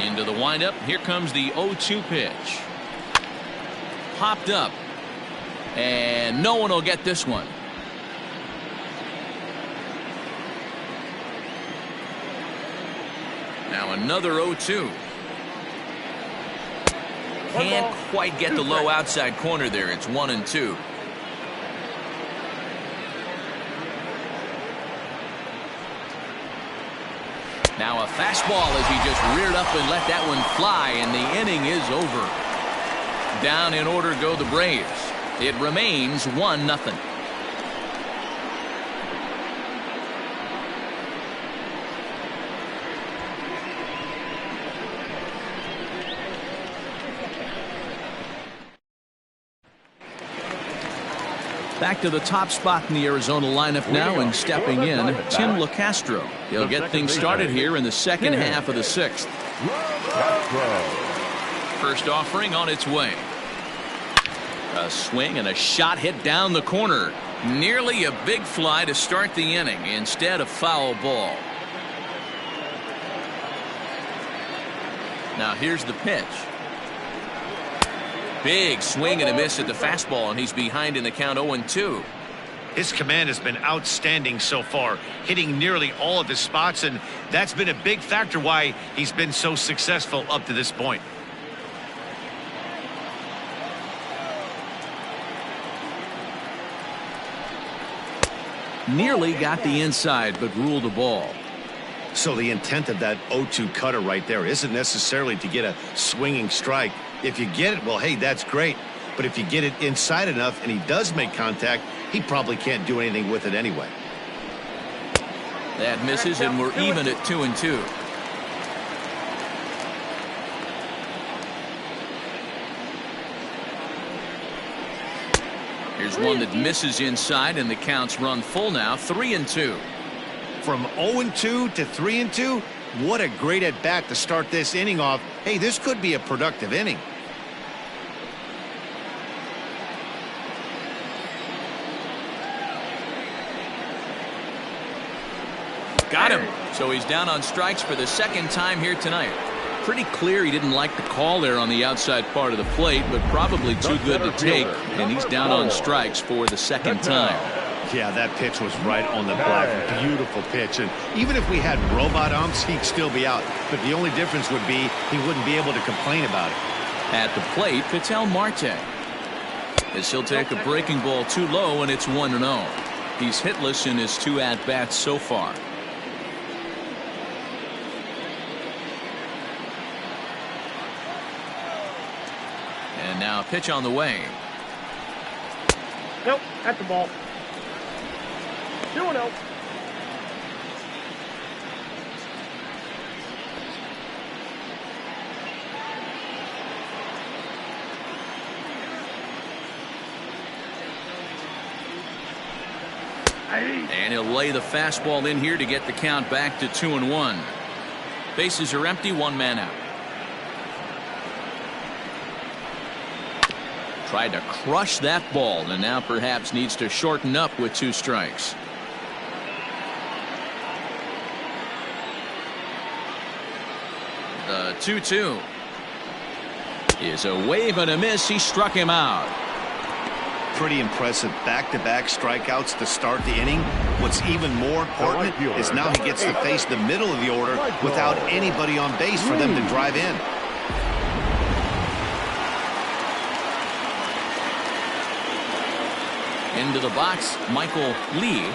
Into the windup. Here comes the 0-2 pitch. Popped up. And no one will get this one. Now another 0-2. Can't quite get the low outside corner there. It's 1-2. Now a fastball as he just reared up and let that one fly, and the inning is over. Down in order go the Braves. It remains 1-0. Back to the top spot in the Arizona lineup now, and stepping in, Tim LaCastro. He'll get things started here in the second half of the 6th. First offering on its way. A swing and a shot hit down the corner. Nearly a big fly to start the inning. Instead, a foul ball. Now here's the pitch. Big swing and a miss at the fastball, and he's behind in the count 0-2. His command has been outstanding so far, hitting nearly all of his spots, and that's been a big factor why he's been so successful up to this point. Nearly got the inside, but ruled a ball. So the intent of that 0-2 cutter right there isn't necessarily to get a swinging strike. If you get it, well, hey, that's great. But if you get it inside enough and he does make contact, he probably can't do anything with it anyway. That misses, and we're even at 2-2. Here's one that misses inside, and the count's run full now, 3-2. From 0-2 to 3-2, What a great at-bat to start this inning off. Hey, this could be a productive inning. Got him. So he's down on strikes for the second time here tonight. Pretty clear he didn't like the call there on the outside part of the plate, but probably too good to take, and he's down on strikes for the second time. Yeah, that pitch was right on the block. Beautiful pitch. And even if we had robot umps, he'd still be out. But the only difference would be he wouldn't be able to complain about it. At the plate, Ketel Marte. As he'll take a breaking ball too low, and it's 1-0. He's hitless in his 2 at-bats so far. And now a pitch on the way. Nope, at the ball. 2-0. And he'll lay the fastball in here to get the count back to 2-1. Bases are empty, 1 man out. Tried to crush that ball, and now perhaps needs to shorten up with 2 strikes. The 2-2 is a wave and a miss. He struck him out. Pretty impressive back-to-back strikeouts to start the inning. What's even more important is now he gets to face the middle of the order without anybody on base for them to drive in. Into the box, Michael Lee,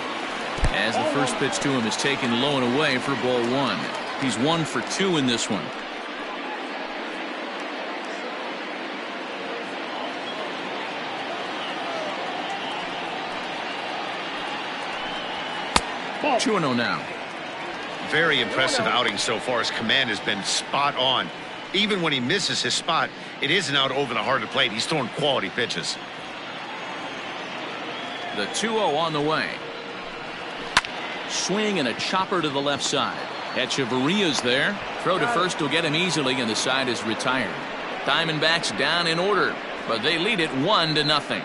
as the first pitch to him is taken low and away for ball 1. He's 1 for 2 in this one. Ball 2-0 now. Very impressive outing so far. His command has been spot on. Even when he misses his spot, it isn't out over the heart of the plate. He's throwing quality pitches. The 2-0 on the way. Swing and a chopper to the left side. Echeverria's there. Throw to first will get him easily, and the side is retired. Diamondbacks down in order, but they lead it 1-0.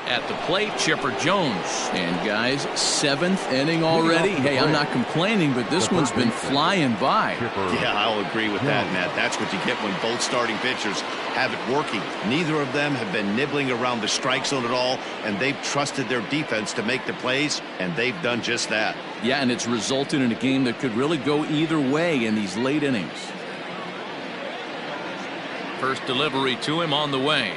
At the plate, Chipper Jones. And guys, 7th inning already. Hey, I'm not complaining, but this one's been flying by. Yeah, I'll agree with that, Matt. That's what you get when both starting pitchers have it working. Neither of them have been nibbling around the strike zone at all, and they've trusted their defense to make the plays, and they've done just that. Yeah, and it's resulted in a game that could really go either way in these late innings. First delivery to him on the way.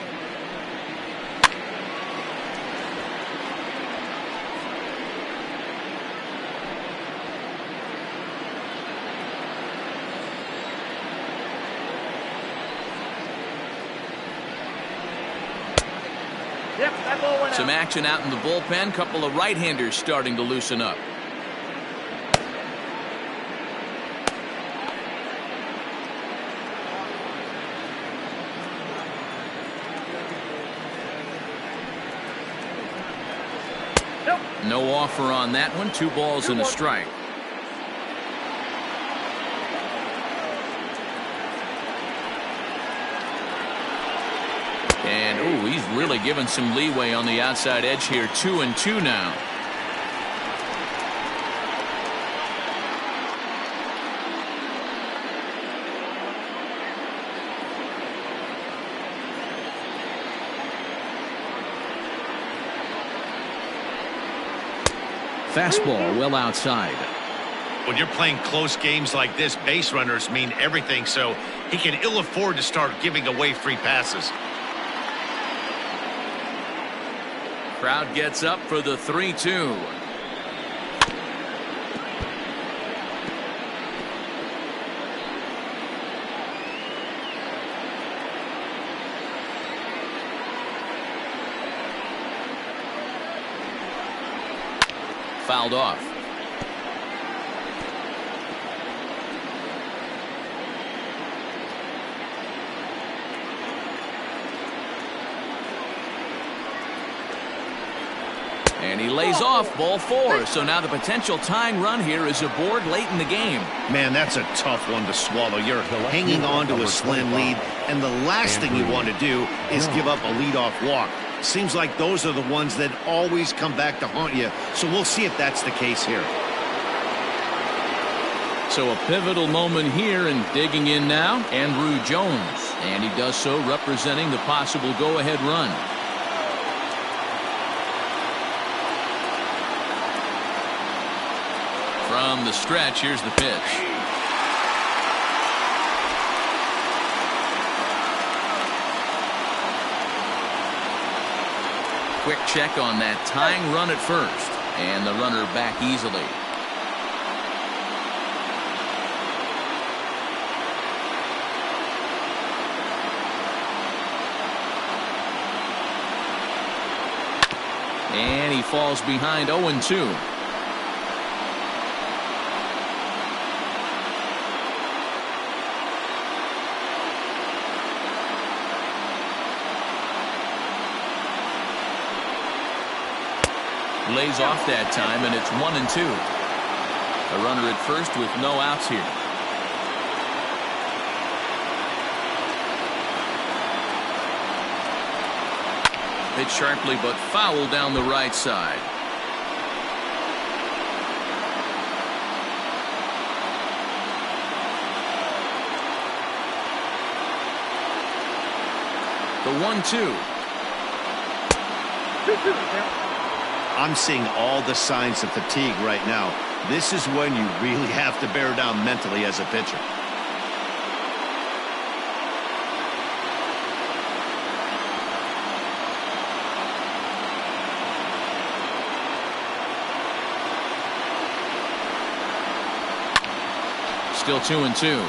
Some action out in the bullpen. Couple of right-handers starting to loosen up. No offer on that one. 2 balls and a strike. And, oh, he's really given some leeway on the outside edge here. 2-2 now. Fastball well outside. When you're playing close games like this, base runners mean everything, so he can ill afford to start giving away free passes. Crowd gets up for the 3-2. Fouled off. And he lays off ball 4. So now the potential tying run here is aboard late in the game. Man, that's a tough one to swallow. You're hanging on to a slim lead, and the last thing you want to do is give up a leadoff walk. Seems like those are the ones that always come back to haunt you. So we'll see if that's the case here. So a pivotal moment here, and digging in now, Andrew Jones. And he does so representing the possible go-ahead run. From the stretch, here's the pitch. Quick check on that tying run at first. And the runner back easily. And he falls behind 0-2. Lays off that time, and it's 1-2. A runner at first with no outs here. Hit sharply but foul down the right side. The 1-2. I'm seeing all the signs of fatigue right now. This is when you really have to bear down mentally as a pitcher. Still 2-2.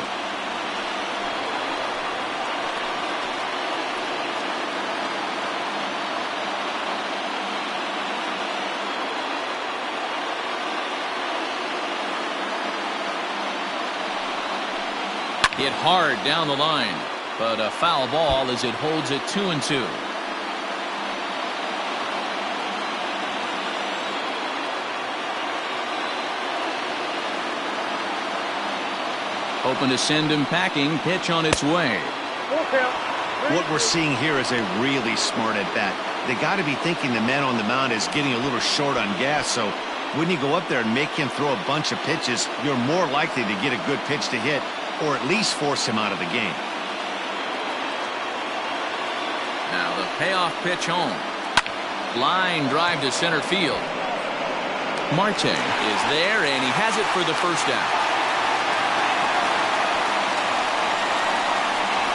Hit hard down the line, but a foul ball as it holds it 2-2. Hoping to send him packing. Pitch on its way. What we're seeing here is a really smart at bat. They got to be thinking the man on the mound is getting a little short on gas, so when you go up there and make him throw a bunch of pitches, you're more likely to get a good pitch to hit, or at least force him out of the game. Now the payoff pitch home. Line drive to center field. Marte is there, and he has it for the first out.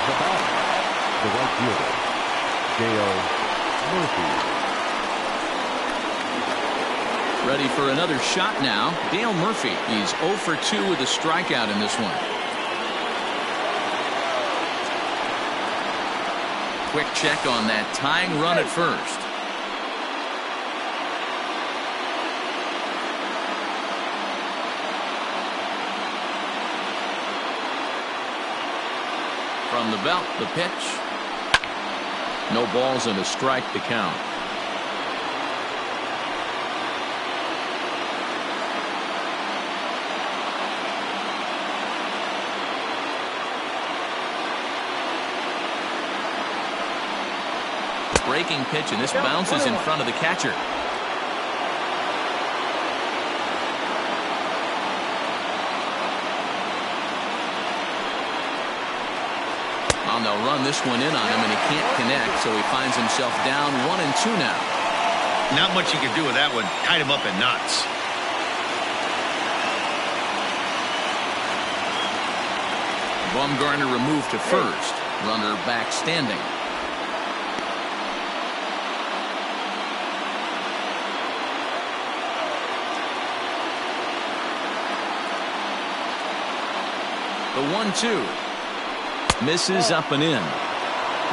The batter, the right fielder, Dale Murphy. Ready for another shot now. Dale Murphy. He's 0 for 2 with a strikeout in this one. Quick check on that tying run at first. From the belt, the pitch. No balls and a strike to count. Breaking pitch, and this bounces in front of the catcher. Well, they'll run this one in on him, and he can't connect, so he finds himself down 1-2 now. Not much you can do with that one. Tied him up in knots. Bumgarner removed to first. Runner back standing. The 1-2. Misses up and in.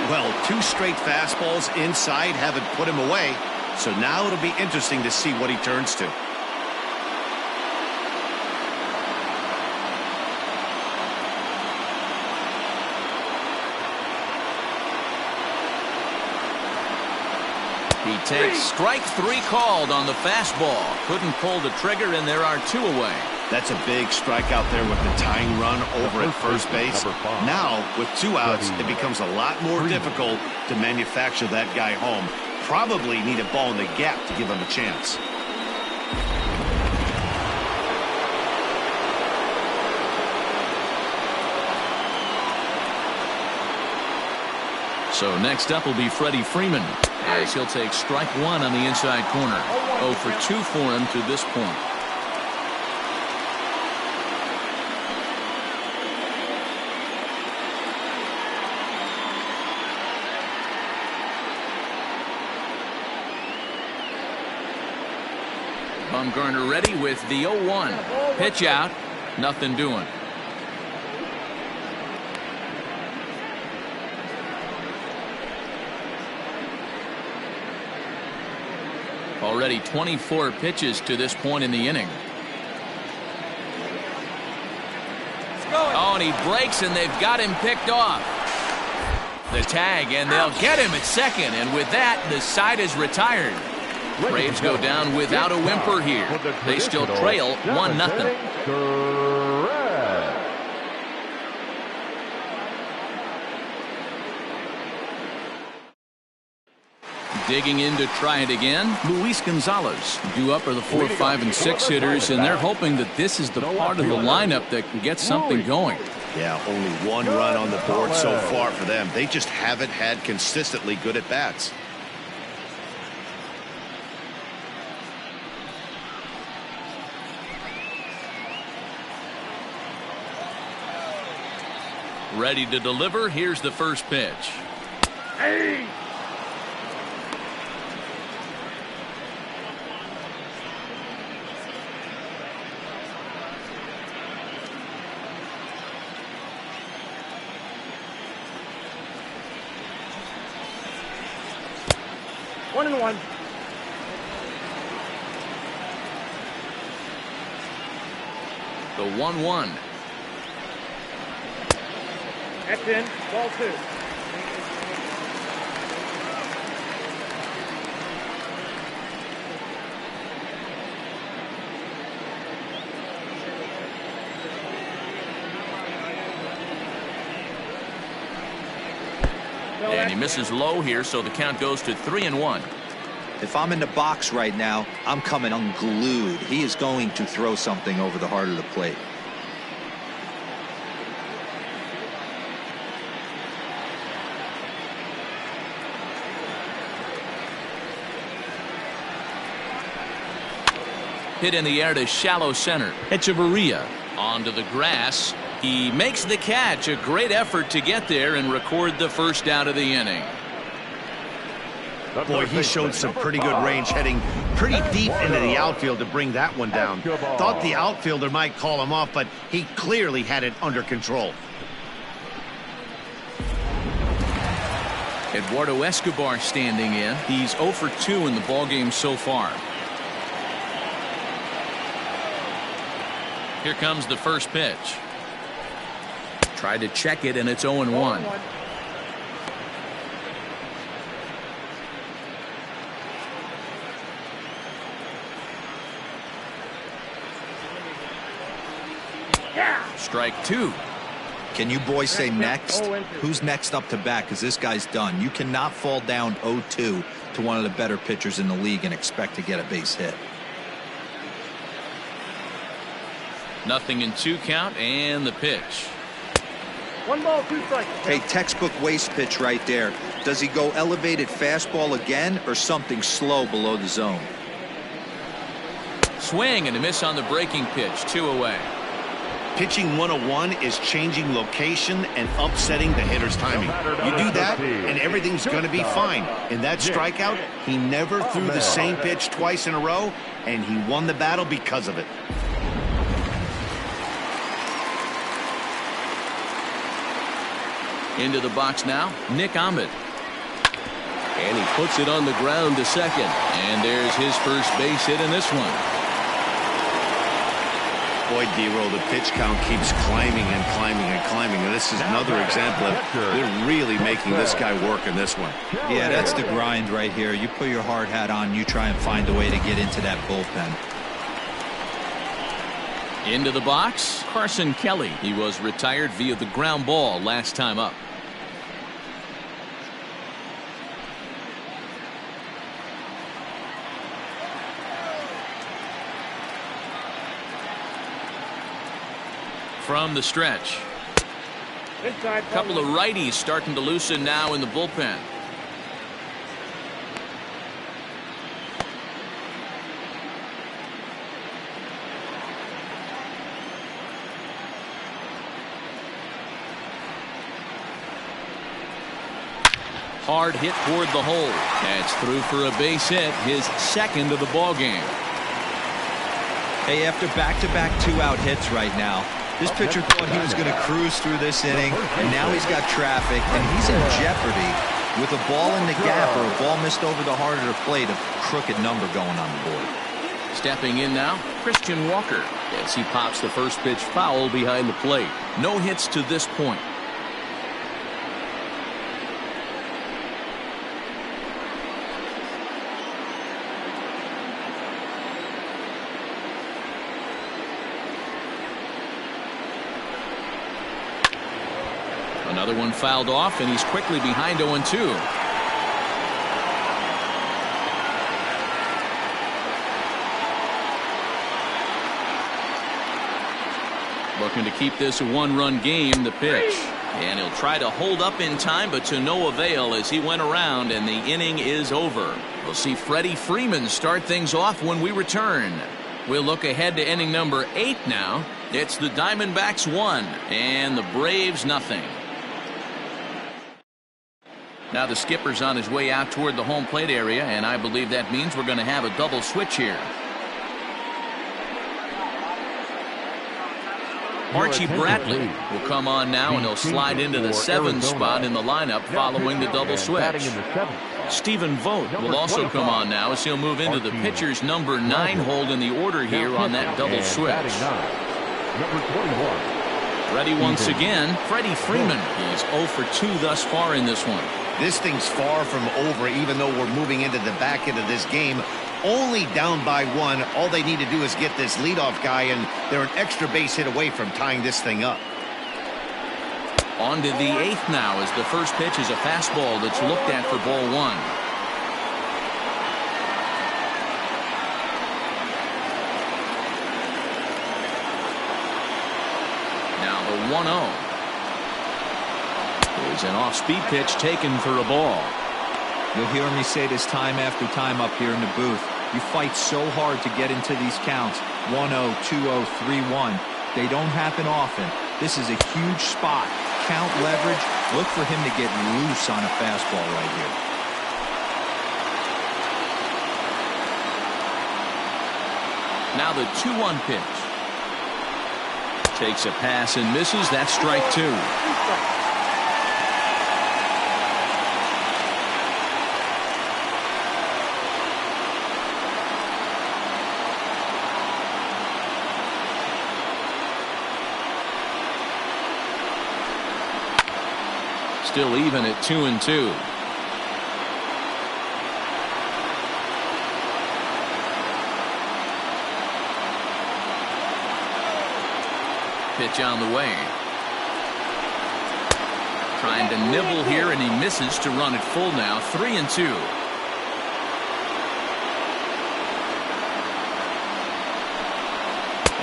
Well, 2 straight fastballs inside haven't put him away. So now it'll be interesting to see what he turns to. He takes strike 3 called on the fastball. Couldn't pull the trigger, and there are 2 away. That's a big strike out there with the tying run over at first base. Now, with 2 outs, it becomes a lot more difficult to manufacture that guy home. Probably need a ball in the gap to give him a chance. So next up will be Freddie Freeman, as he'll take strike 1 on the inside corner. 0 for 2 for him to this point. Bumgarner ready with the 0-1. Pitch out. Nothing doing. Already 24 pitches to this point in the inning. Oh, and he breaks, and they've got him picked off. The tag, and they'll get him at second. And with that, the side is retired. Braves go down without a whimper here. They still trail 1-0. Digging in to try it again, Luis Gonzalez. Due up are the 4, 5, and 6 hitters, and they're hoping that this is the part of the lineup that can get something going. Yeah, only 1 run on the board so far for them. They just haven't had consistently good at-bats. Ready to deliver. Here's the first pitch. Hey! One and one. The 1-1. That's in. Ball 2. And he misses low here, so the count goes to 3-1. If I'm in the box right now, I'm coming unglued. He is going to throw something over the heart of the plate. Hit in the air to shallow center. Echeverria onto the grass. He makes the catch. A great effort to get there and record the first out of the inning. Boy, he showed some pretty good range, heading pretty deep into the outfield to bring that one down. Thought the outfielder might call him off, but he clearly had it under control. Eduardo Escobar standing in. He's 0 for 2 in the ballgame so far. Here comes the first pitch. Tried to check it, and it's 0-1. Strike 2. Can you boys say next? Who's next up to bat? Because this guy's done. You cannot fall down 0-2 to one of the better pitchers in the league and expect to get a base hit. Nothing in 2 count, and the pitch. 1 ball, 2 strikes. Hey, textbook waste pitch right there. Does he go elevated fastball again or something slow below the zone? Swing and a miss on the breaking pitch. 2 away. Pitching 101 is changing location and upsetting the hitter's timing. You do that, and everything's going to be fine. In that strikeout, he never threw the same pitch twice in a row, and he won the battle because of it. Into the box now, Nick Ahmed. And he puts it on the ground to second. And there's his first base hit in this one. Boy, D-Roll, the pitch count keeps climbing and climbing and climbing. And this this is another example of they're really making this guy work in this one. Yeah, that's the grind right here. You put your hard hat on, you try and find a way to get into that bullpen. Into the box, Carson Kelly. He was retired via the ground ball last time up. From the stretch. Inside. A couple of righties starting to loosen now in the bullpen. Hard hit toward the hole. That's through for a base hit, his second of the ball game. Hey, after back-to-back two-out hits right now, this pitcher thought he was going to cruise through this inning, and now he's got traffic, and he's in jeopardy with a ball in the gap or a ball missed over the heart of the plate, a crooked number going on the board. Stepping in now, Christian Walker, as he pops the first pitch foul behind the plate. No hits to this point. Another one fouled off, and he's quickly behind 0-2. Looking to keep this a one-run game, the pitch. And he'll try to hold up in time, but to no avail as he went around, and the inning is over. We'll see Freddie Freeman start things off when we return. We'll look ahead to inning number 8 now. It's the Diamondbacks 1 and the Braves nothing. Now the skipper's on his way out toward the home plate area, and I believe that means we're going to have a double switch here. Archie Bradley will come on now, and he'll slide into the 7th spot in the lineup following the double switch. Stephen Vogt will also come on now as he'll move into the pitcher's number 9 hold in the order here on that double switch. Ready once again, Freddie Freeman. He's 0 for 2 thus far in this one. This thing's far from over, even though we're moving into the back end of this game. Only down by 1. All they need to do is get this leadoff guy, and they're an extra base hit away from tying this thing up. On to the 8th now, as the first pitch is a fastball that's looked at for ball 1. Now the 1-0. There's an off-speed pitch taken for a ball. You'll hear me say this time after time up here in the booth. You fight so hard to get into these counts. 1-0, 2-0, 3-1. They don't happen often. This is a huge spot. Count leverage. Look for him to get loose on a fastball right here. Now the 2-1 pitch. Takes a pass and misses. That's strike 2. Still even at 2-2. Pitch on the way. Trying to nibble here, and he misses to run it full now. 3-2.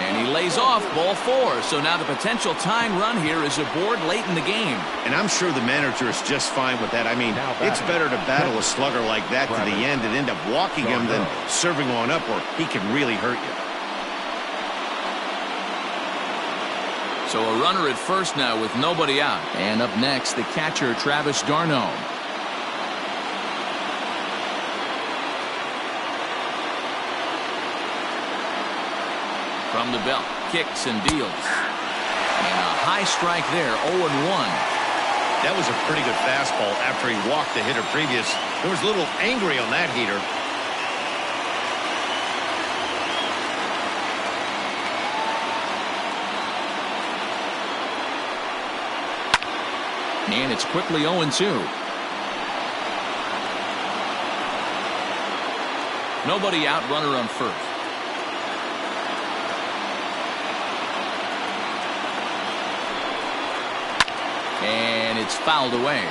And he lays off ball 4. So now the potential tying run here is aboard late in the game. And I'm sure the manager is just fine with that. I mean, it's better to battle a slugger like that to the end and end up walking him than serving one up where he can really hurt you. So a runner at first now with nobody out. And up next, the catcher, Travis d'Arnaud. From the belt, kicks and deals. And a high strike there, 0-1. That was a pretty good fastball after he walked the hitter previous. There was a little angry on that heater. And it's quickly 0-2. Nobody out, runner on first. And it's fouled away.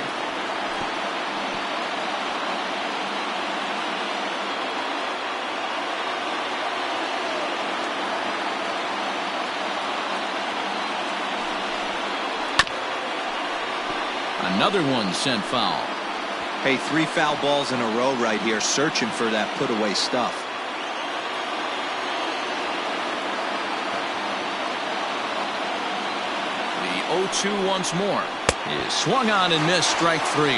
Another one sent foul. Hey, 3 foul balls in a row right here, searching for that put away stuff. The 0-2 once more is swung on and missed. Strike 3.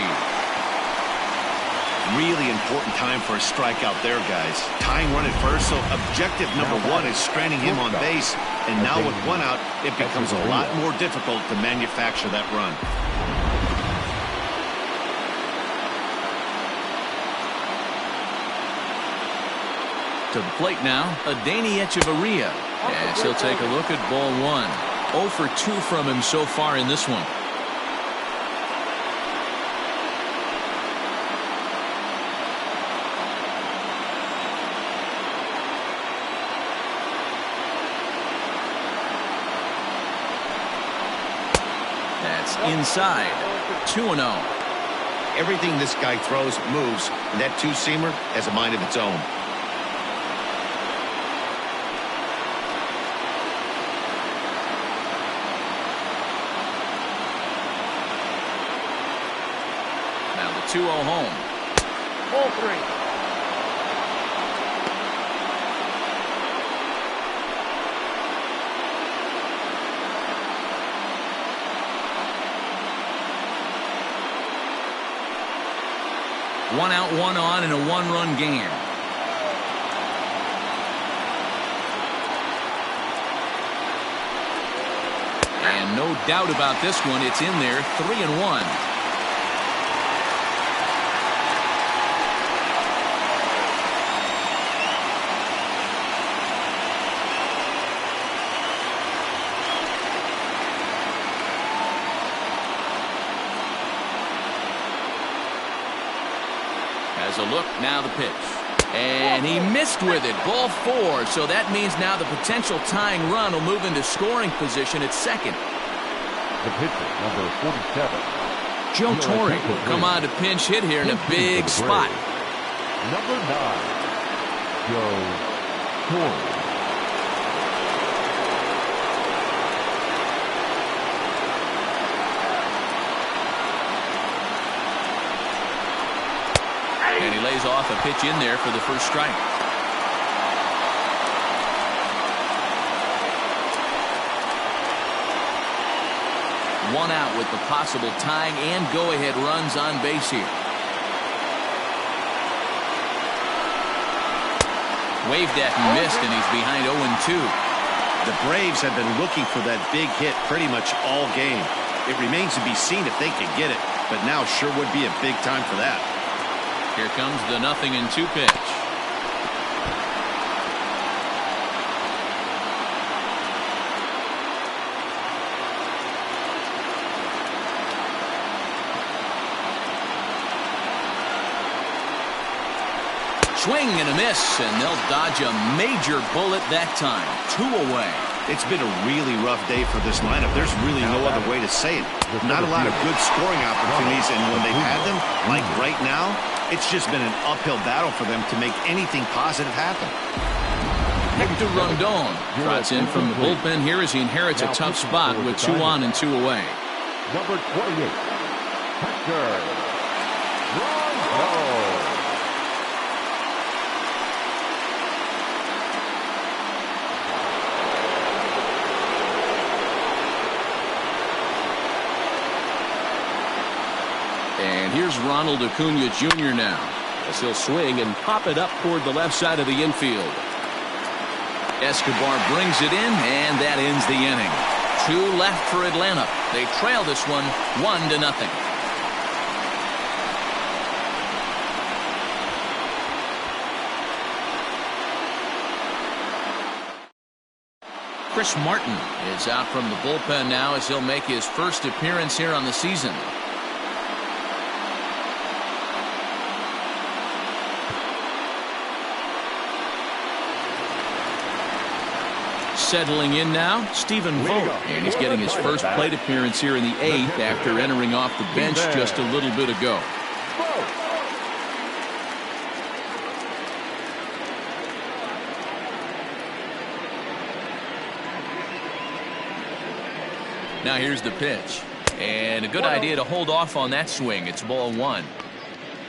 Really important time for a strikeout there, guys. Tying run at first, so objective number 1 is stranding him on base. And now with 1 out, it becomes a lot more difficult to manufacture that run. To the plate now, Adeiny Echeverria, as he'll take a look at ball 1. 0 for 2 from him so far in this one. That's inside. 2-0. Everything this guy throws moves, and that two-seamer has a mind of its own. Now the 2-0 home. Ball 3. One out, one on in a one-run game. And no doubt about this one, it's in there. 3-1. As a look, now the pitch. And he missed with it. Ball 4. So that means now the potential tying run will move into scoring position at second. The pitcher, number 47. Joe Torre will come on to pinch hit here in a big spot. Number 9, Joe Torre. And he lays off a pitch in there for the first strike. One out with the possible tying and go-ahead runs on base here. Waved at and missed, and he's behind 0-2. The Braves have been looking for that big hit pretty much all game. It remains to be seen if they can get it, but now sure would be a big time for that. Here comes the 0-2 pitch. Swing and a miss, and they'll dodge a major bullet that time. 2 away. It's been a really rough day for this lineup. There's really no other way to say it. Not a lot of good scoring opportunities, and when they've had them, like right now, it's just been an uphill battle for them to make anything positive happen. Hector Rondon trots in from the bullpen here as he inherits a tough spot with 2 on and 2 away. Number 28, Hector Rondon. And here's Ronald Acuna Jr. now, as he'll swing and pop it up toward the left side of the infield. Escobar brings it in, and that ends the inning. 2 left for Atlanta. They trail this one 1-0. Chris Martin is out from the bullpen now as he'll make his first appearance here on the season. Settling in now, Stephen Vogt, and he's getting his first plate appearance here in the 8th after entering off the bench just a little bit ago. Now here's the pitch, and a good idea to hold off on that swing. It's ball 1.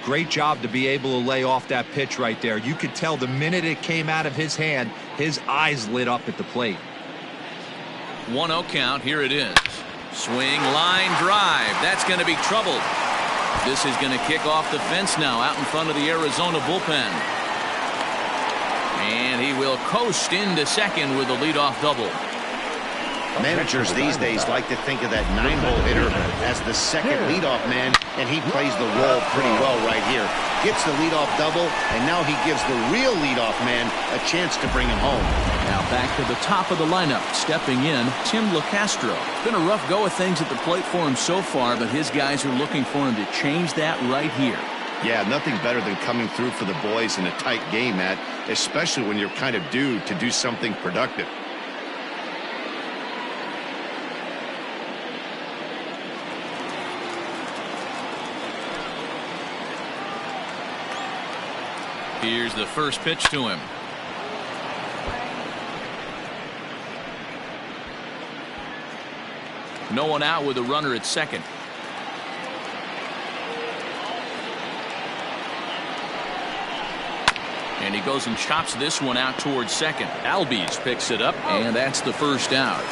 Great job to be able to lay off that pitch right there. You could tell the minute it came out of his hand, his eyes lit up at the plate. 1-0 count. Here it is. Swing, line drive. That's going to be trouble. This is going to kick off the fence now out in front of the Arizona bullpen. And he will coast into second with a leadoff double. Managers these days like to think of that 9-hole hitter as the second leadoff man, and he plays the role pretty well right here. Gets the leadoff double, and now he gives the real leadoff man a chance to bring him home. Now back to the top of the lineup. Stepping in, Tim LeCastro. Been a rough go of things at the plate for him so far, but his guys are looking for him to change that right here. Yeah, nothing better than coming through for the boys in a tight game, Matt, especially when you're kind of due to do something productive. Here's the first pitch to him. No one out with a runner at second. And he goes and chops this one out towards second. Albies picks it up, and that's the first out.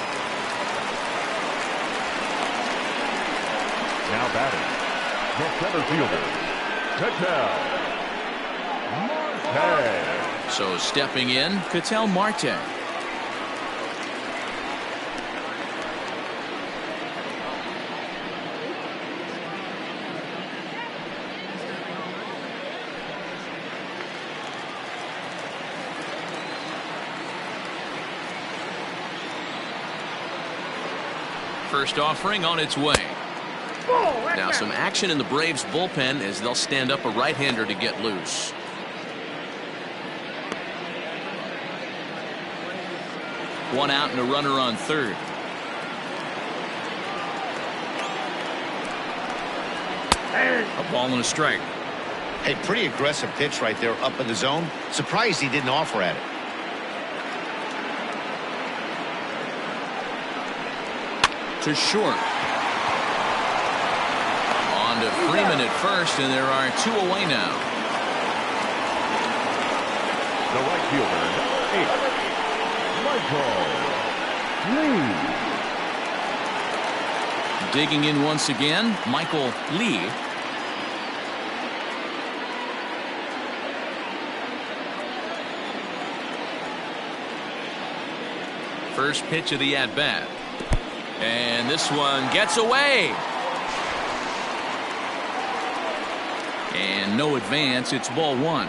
Now batting, the center fielder, Ketel Marte. So stepping in, Ketel Marte. First offering on its way. Now some action in the Braves bullpen as they'll stand up a right-hander to get loose. One out and a runner on third. A ball and a strike. Hey, pretty aggressive pitch right there up in the zone. Surprised he didn't offer at it. To short. On to Freeman at first, and there are two away now. The right fielder, number 8. Michael Lee. Digging in once again, Michael Lee. First pitch of the at-bat. And this one gets away. And no advance. It's ball one.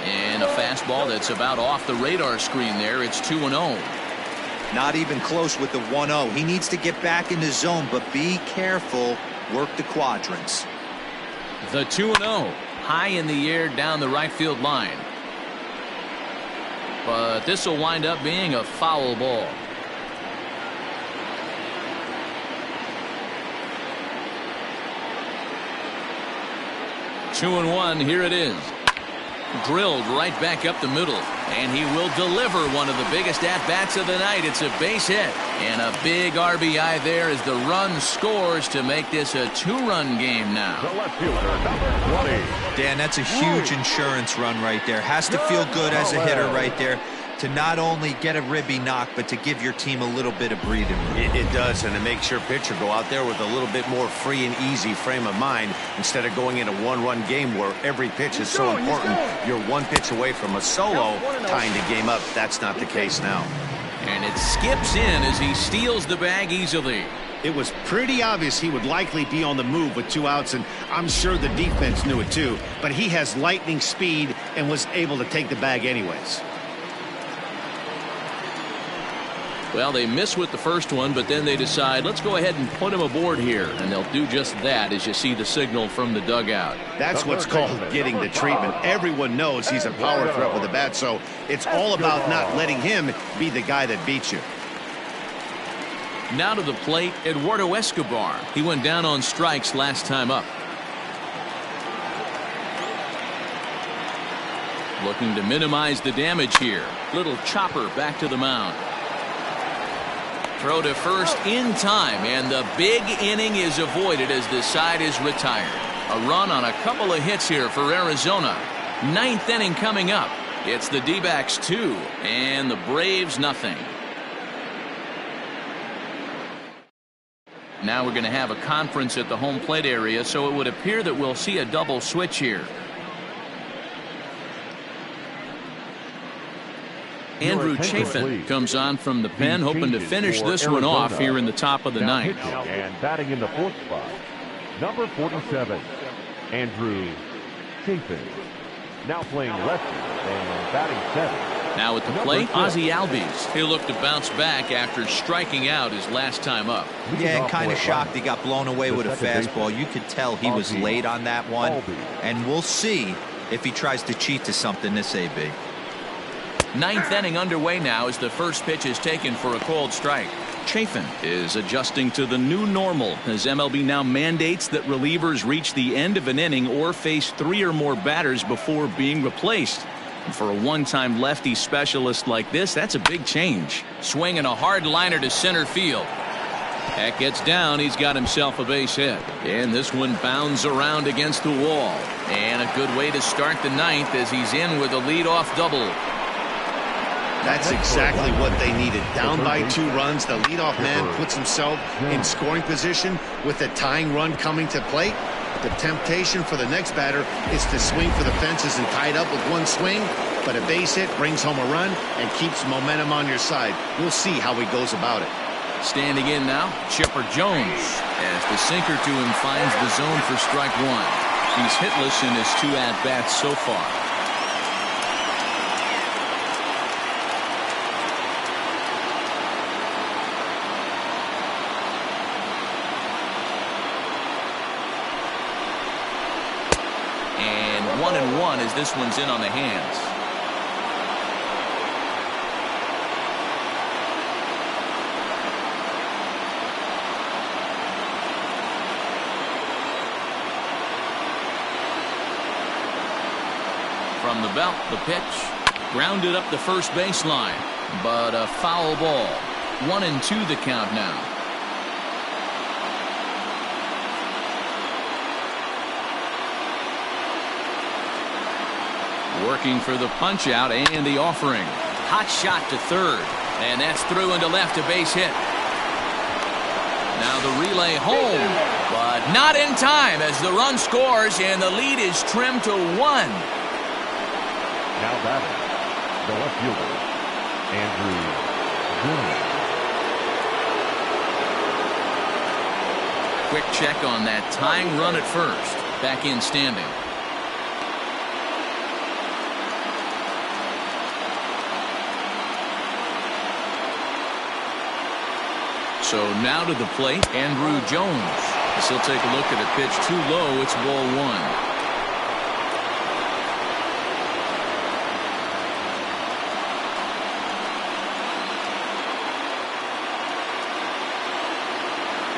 And a fastball that's about off the radar screen there. It's 2-0. Not even close with the 1-0. He needs to get back in the zone, but be careful. Work the quadrants. The 2-0. High in the air down the right field line. But this will wind up being a foul ball. Two and one. Here it is. Drilled right back up the middle, and he will deliver one of the biggest at-bats of the night. It's a base hit and a big RBI there as the run scores to make this a two-run game now. The left fielder, number 20. Dan, that's a huge insurance run right there. Has to feel good as a hitter right there to not only get a ribby knock, but to give your team a little bit of breathing room. It does, and it makes your pitcher go out there with a little bit more free and easy frame of mind instead of going in a one-run game where every pitch is so important. You're one pitch away from a solo tying the game up. That's not the case now. And it skips in as he steals the bag easily. It was pretty obvious he would likely be on the move with 2 outs, and I'm sure the defense knew it too, but he has lightning speed and was able to take the bag anyways. Well, they miss with the first one, but then they decide, let's go ahead and put him aboard here. And they'll do just that as you see the signal from the dugout. That's what's called getting the treatment. Everyone knows he's a power threat with a bat, so it's all about not letting him be the guy that beats you. Now to the plate, Eduardo Escobar. He went down on strikes last time up. Looking to minimize the damage here. Little chopper back to the mound. Throw to first in time, and the big inning is avoided as the side is retired. A run on a couple of hits here for Arizona. Ninth inning coming up. It's the D-backs 2 and the Braves nothing. Now we're going to have a conference at the home plate area, so it would appear that we'll see a double switch here. Andrew Chafin comes on from the pen, hoping to finish this one off here in the top of the ninth. And batting in the fourth spot, number 47, Andrew Chafin. Now playing lefty and batting 7. Now at the plate, Ozzie Albies. He'll look to bounce back after striking out his last time up. Yeah, and kind of shocked he got blown away with a fastball. You could tell he was late on that one. And we'll see if he tries to cheat to something this AB. Ninth inning underway now as the first pitch is taken for a called strike. Chafin is adjusting to the new normal as MLB now mandates that relievers reach the end of an inning or face 3 or more batters before being replaced. And for a one-time lefty specialist like this, that's a big change. Swinging a hard liner to center field. That gets down. He's got himself a base hit. And this one bounds around against the wall. And a good way to start the ninth as he's in with a leadoff double. That's exactly what they needed. Down by 2 runs, the leadoff man puts himself in scoring position with the tying run coming to plate. The temptation for the next batter is to swing for the fences and tie it up with one swing, but a base hit brings home a run and keeps momentum on your side. We'll see how he goes about it. Standing in now, Chipper Jones, as the sinker to him finds the zone for strike 1. He's hitless in his 2 at-bats so far. And 1-1 as this one's in on the hands. From the belt, the pitch. Grounded up the first baseline, but a foul ball. 1-2 the count now. Working for the punch out and the offering. Hot shot to third, and that's through into left, a base hit. Now the relay home, but not in time as the run scores and the lead is trimmed to 1. Now batting, the left fielder, Andrew Jones. Quick check on that tying run at first. Back in standing. So now to the plate, Andrew Jones. As he'll take a look at a pitch too low. It's ball 1.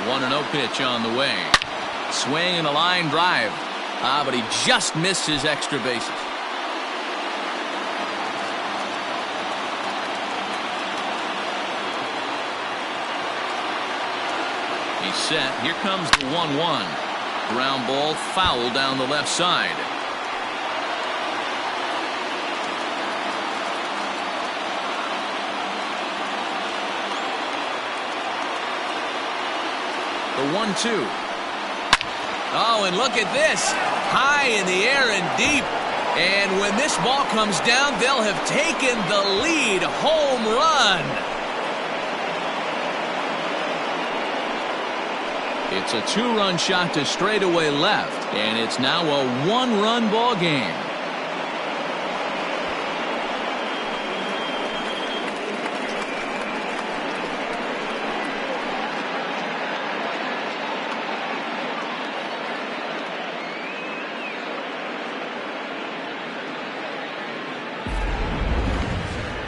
One 1-0 pitch on the way. Swing and a line drive. But he just missed his extra bases. He's set. Here comes the 1-1. Ground ball foul down the left side. The 1-2. Oh, and look at this. High in the air and deep. And when this ball comes down, they'll have taken the lead. Home run. It's a 2-run shot to straightaway left, and it's now a 1-run ball game.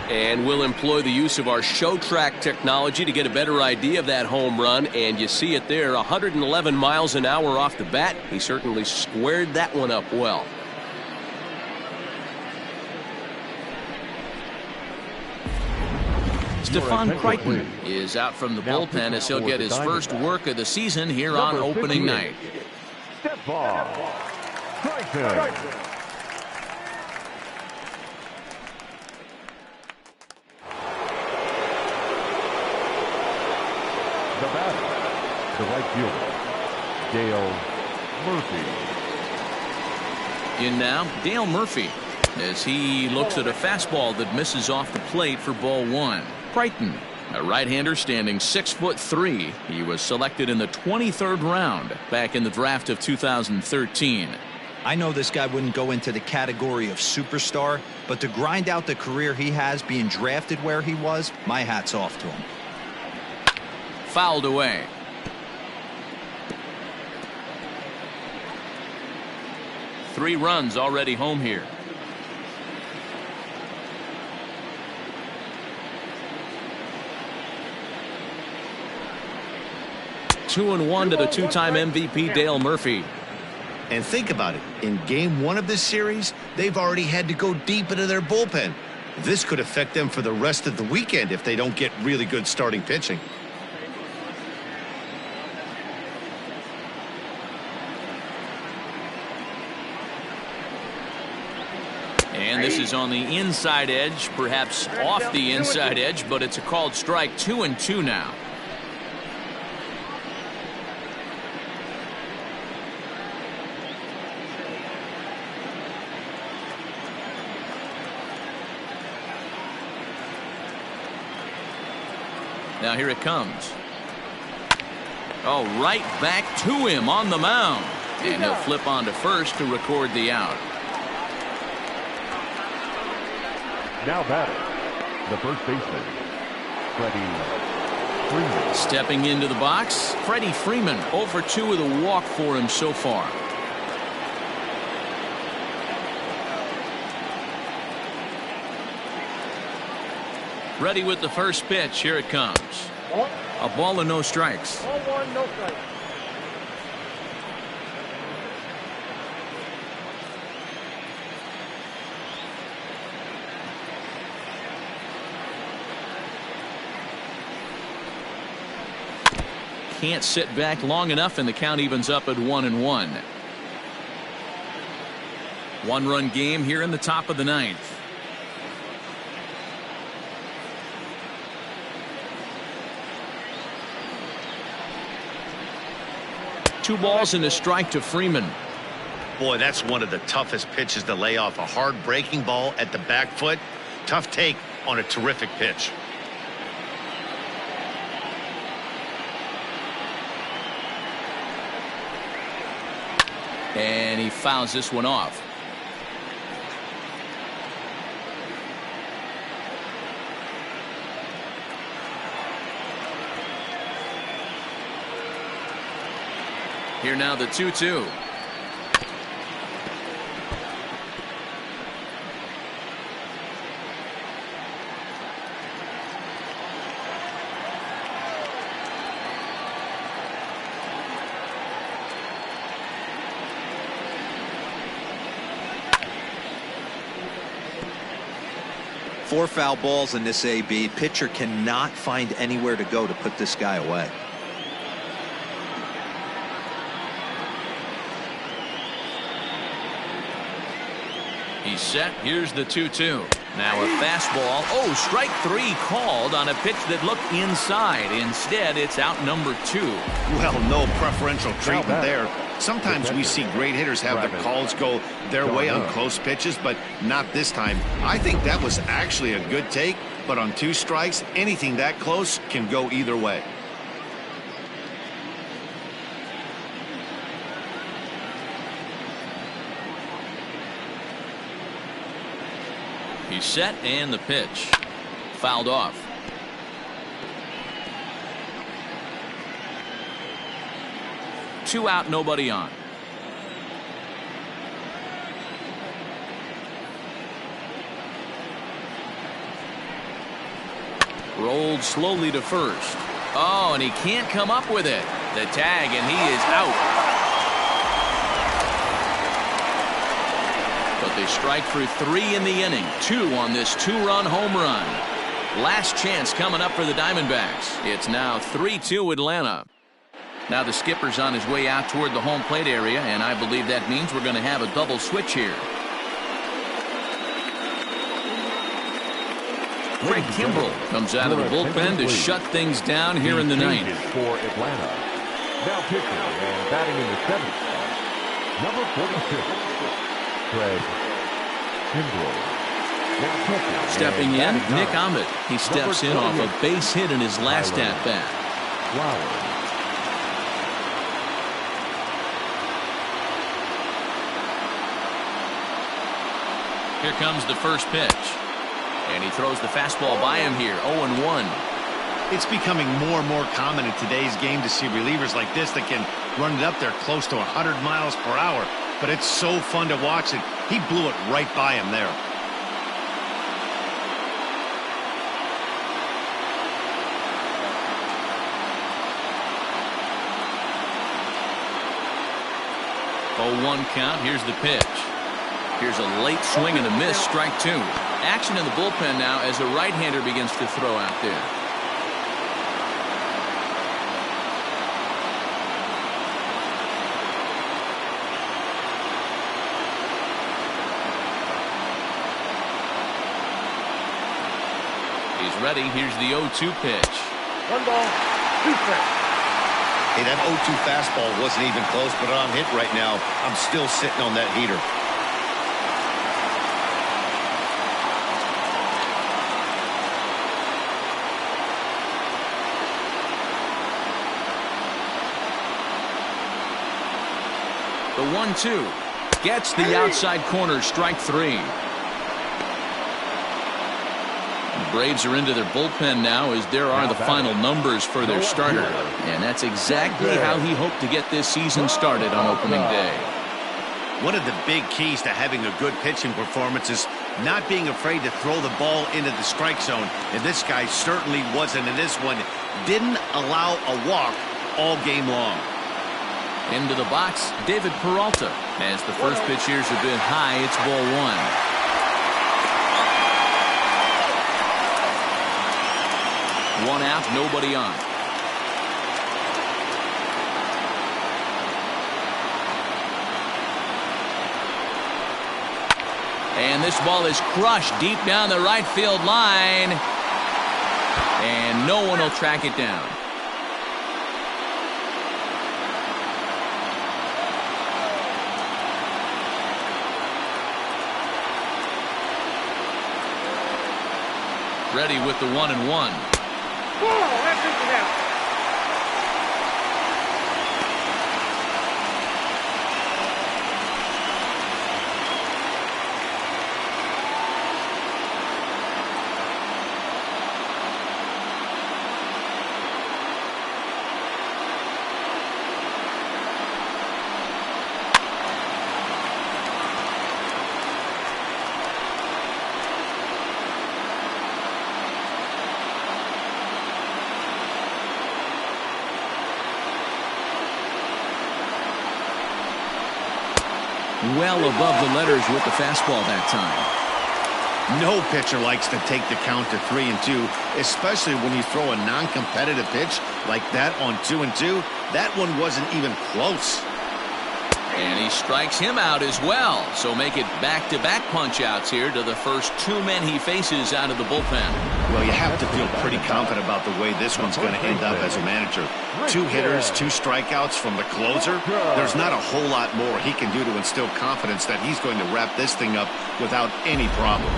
And we'll employ the use of our show track technology to get a better idea of that home run. And you see it there, 111 miles an hour off the bat. He certainly squared that one up well. Stephon Crichton is out from the bullpen as he'll get his first work of the season here on opening night. Stephon Crichton. The batter, the right fielder, Dale Murphy. In now, Dale Murphy, as he looks at a fastball that misses off the plate for ball one. Crichton, a right-hander standing 6'3". He was selected in the 23rd round back in the draft of 2013. I know this guy wouldn't go into the category of superstar, but to grind out the career he has being drafted where he was, my hat's off to him. Fouled away. Three runs already home here. 2-1 to the two-time MVP Dale Murphy. And think about it. In game one of this series, they've already had to go deep into their bullpen. This could affect them for the rest of the weekend if they don't get really good starting pitching. And this is on the inside edge, perhaps off the inside edge, but it's a called strike. 2-2 now. Now here it comes. Oh, right back to him on the mound. And he'll flip on to first to record the out. Now batting, the first baseman, Freddie Freeman. Stepping into the box, Freddie Freeman, 0 for 2 with a walk for him so far. Ready with the first pitch. Here it comes. A ball and no strikes. 1-1, no strikes. Can't sit back long enough, and the count evens up at 1-1. One-run game here in the top of the ninth. Two balls and a strike to Freeman. Boy, that's one of the toughest pitches to lay off. A hard breaking ball at the back foot. Tough take on a terrific pitch. And he fouls this one off. Here now the 2-2. Four foul balls in this AB. Pitcher cannot find anywhere to go to put this guy away. He's set. Here's the 2-2. Now a fastball. Oh, strike three called on a pitch that looked inside. Instead, it's out number 2. Well, no preferential treatment there. Sometimes we see great hitters have their calls go their way on close pitches, but not this time. I think that was actually a good take, but on 2 strikes, anything that close can go either way. He's set, and the pitch. Fouled off. Two out, nobody on. Rolled slowly to first. Oh, and he can't come up with it. The tag, and he is out. But they strike for 3 in the inning. 2 on this 2-run home run. Last chance coming up for the Diamondbacks. It's now 3-2 Atlanta. Now the skipper's on his way out toward the home plate area, and I believe that means we're going to have a double switch here. Craig Kimbrell comes out of the bullpen to shut things down here in the ninth. For Atlanta. Now pitching and batting in the 7th spot, number 46, Craig Kimbrell. Now pitching Stepping in, Nick Ahmed. He steps in off a base hit in his last at-bat. Flowers. Here comes the first pitch. And he throws the fastball by him here, 0-1. It's becoming more and more common in today's game to see relievers like this that can run it up there close to 100 miles per hour. But it's so fun to watch it. He blew it right by him there. Oh, 1 count. Here's the pitch. Here's a late swing and a miss, strike 2. Action in the bullpen now as a right-hander begins to throw out there. He's ready. Here's the 0-2 pitch. 1 ball, 2 strikes. Hey, that 0-2 fastball wasn't even close, but on hit right now, I'm still sitting on that heater. The 1-2 gets the outside corner, strike 3. The Braves are into their bullpen now as there are the final numbers for their starter. And that's exactly how he hoped to get this season started on opening day. One of the big keys to having a good pitching performance is not being afraid to throw the ball into the strike zone. And this guy certainly wasn't in this one. Didn't allow a walk all game long. Into the box, David Peralta. As the first pitch here has been high, it's ball 1. 1 out, nobody on. And this ball is crushed deep down the right field line. And no one will track it down. Ready with the 1-1. That's it now. Well above the letters with the fastball that time. No pitcher likes to take the count to 3-2, especially when you throw a non-competitive pitch like that on 2-2. That one wasn't even close. And he strikes him out as well. So make it back-to-back punch-outs here to the first 2 men he faces out of the bullpen. Well, you have to feel pretty confident about the way this one's going to end up as a manager. 2 hitters, 2 strikeouts from the closer. There's not a whole lot more he can do to instill confidence that he's going to wrap this thing up without any problem.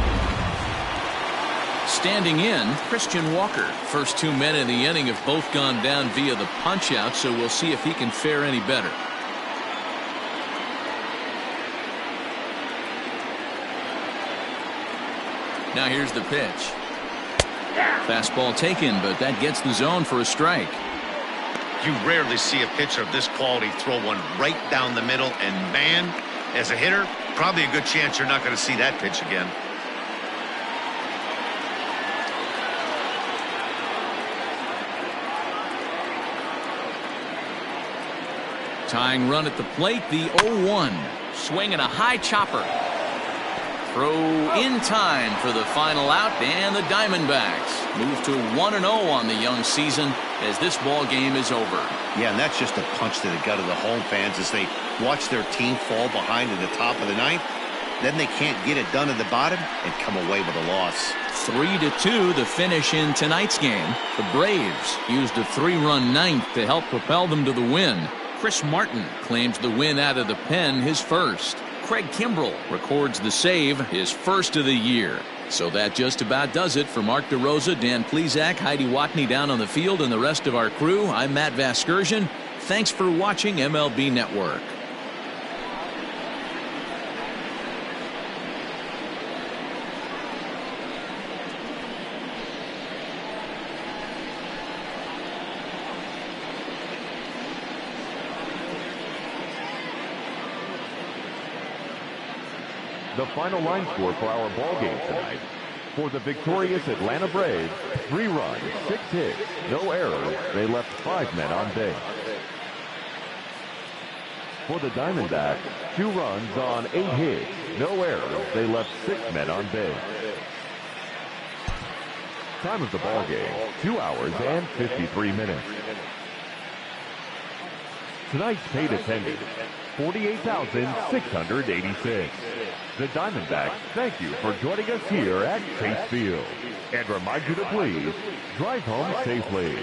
Standing in, Christian Walker. First 2 men in the inning have both gone down via the punch-out, so we'll see if he can fare any better. Now here's the pitch. Fastball taken, but that gets the zone for a strike. You rarely see a pitcher of this quality throw one right down the middle, and man, as a hitter, probably a good chance you're not going to see that pitch again. Tying run at the plate, the 0-1. Swinging a high chopper. Throw in time for the final out, and the Diamondbacks move to 1-0 on the young season as this ball game is over. Yeah, and that's just a punch to the gut of the home fans as they watch their team fall behind in the top of the ninth. Then they can't get it done at the bottom and come away with a loss. 3-2 the finish in tonight's game. The Braves used a 3-run ninth to help propel them to the win. Chris Martin claims the win out of the pen, his first. Craig Kimbrell records the save, his first of the year. So that just about does it for Mark DeRosa, Dan Plesac, Heidi Watney down on the field, and the rest of our crew. I'm Matt Vasgersian. Thanks for watching MLB Network. The final line score for our ball game tonight. For the victorious Atlanta Braves, 3 runs, 6 hits, no errors. They left 5 men on base. For the Diamondbacks, 2 runs on 8 hits, no errors. They left 6 men on base. Time of the ball game, 2 hours and 53 minutes. Tonight's paid attendance, 48,686. The Diamondbacks thank you for joining us here at Chase Field and remind you to please drive home safely.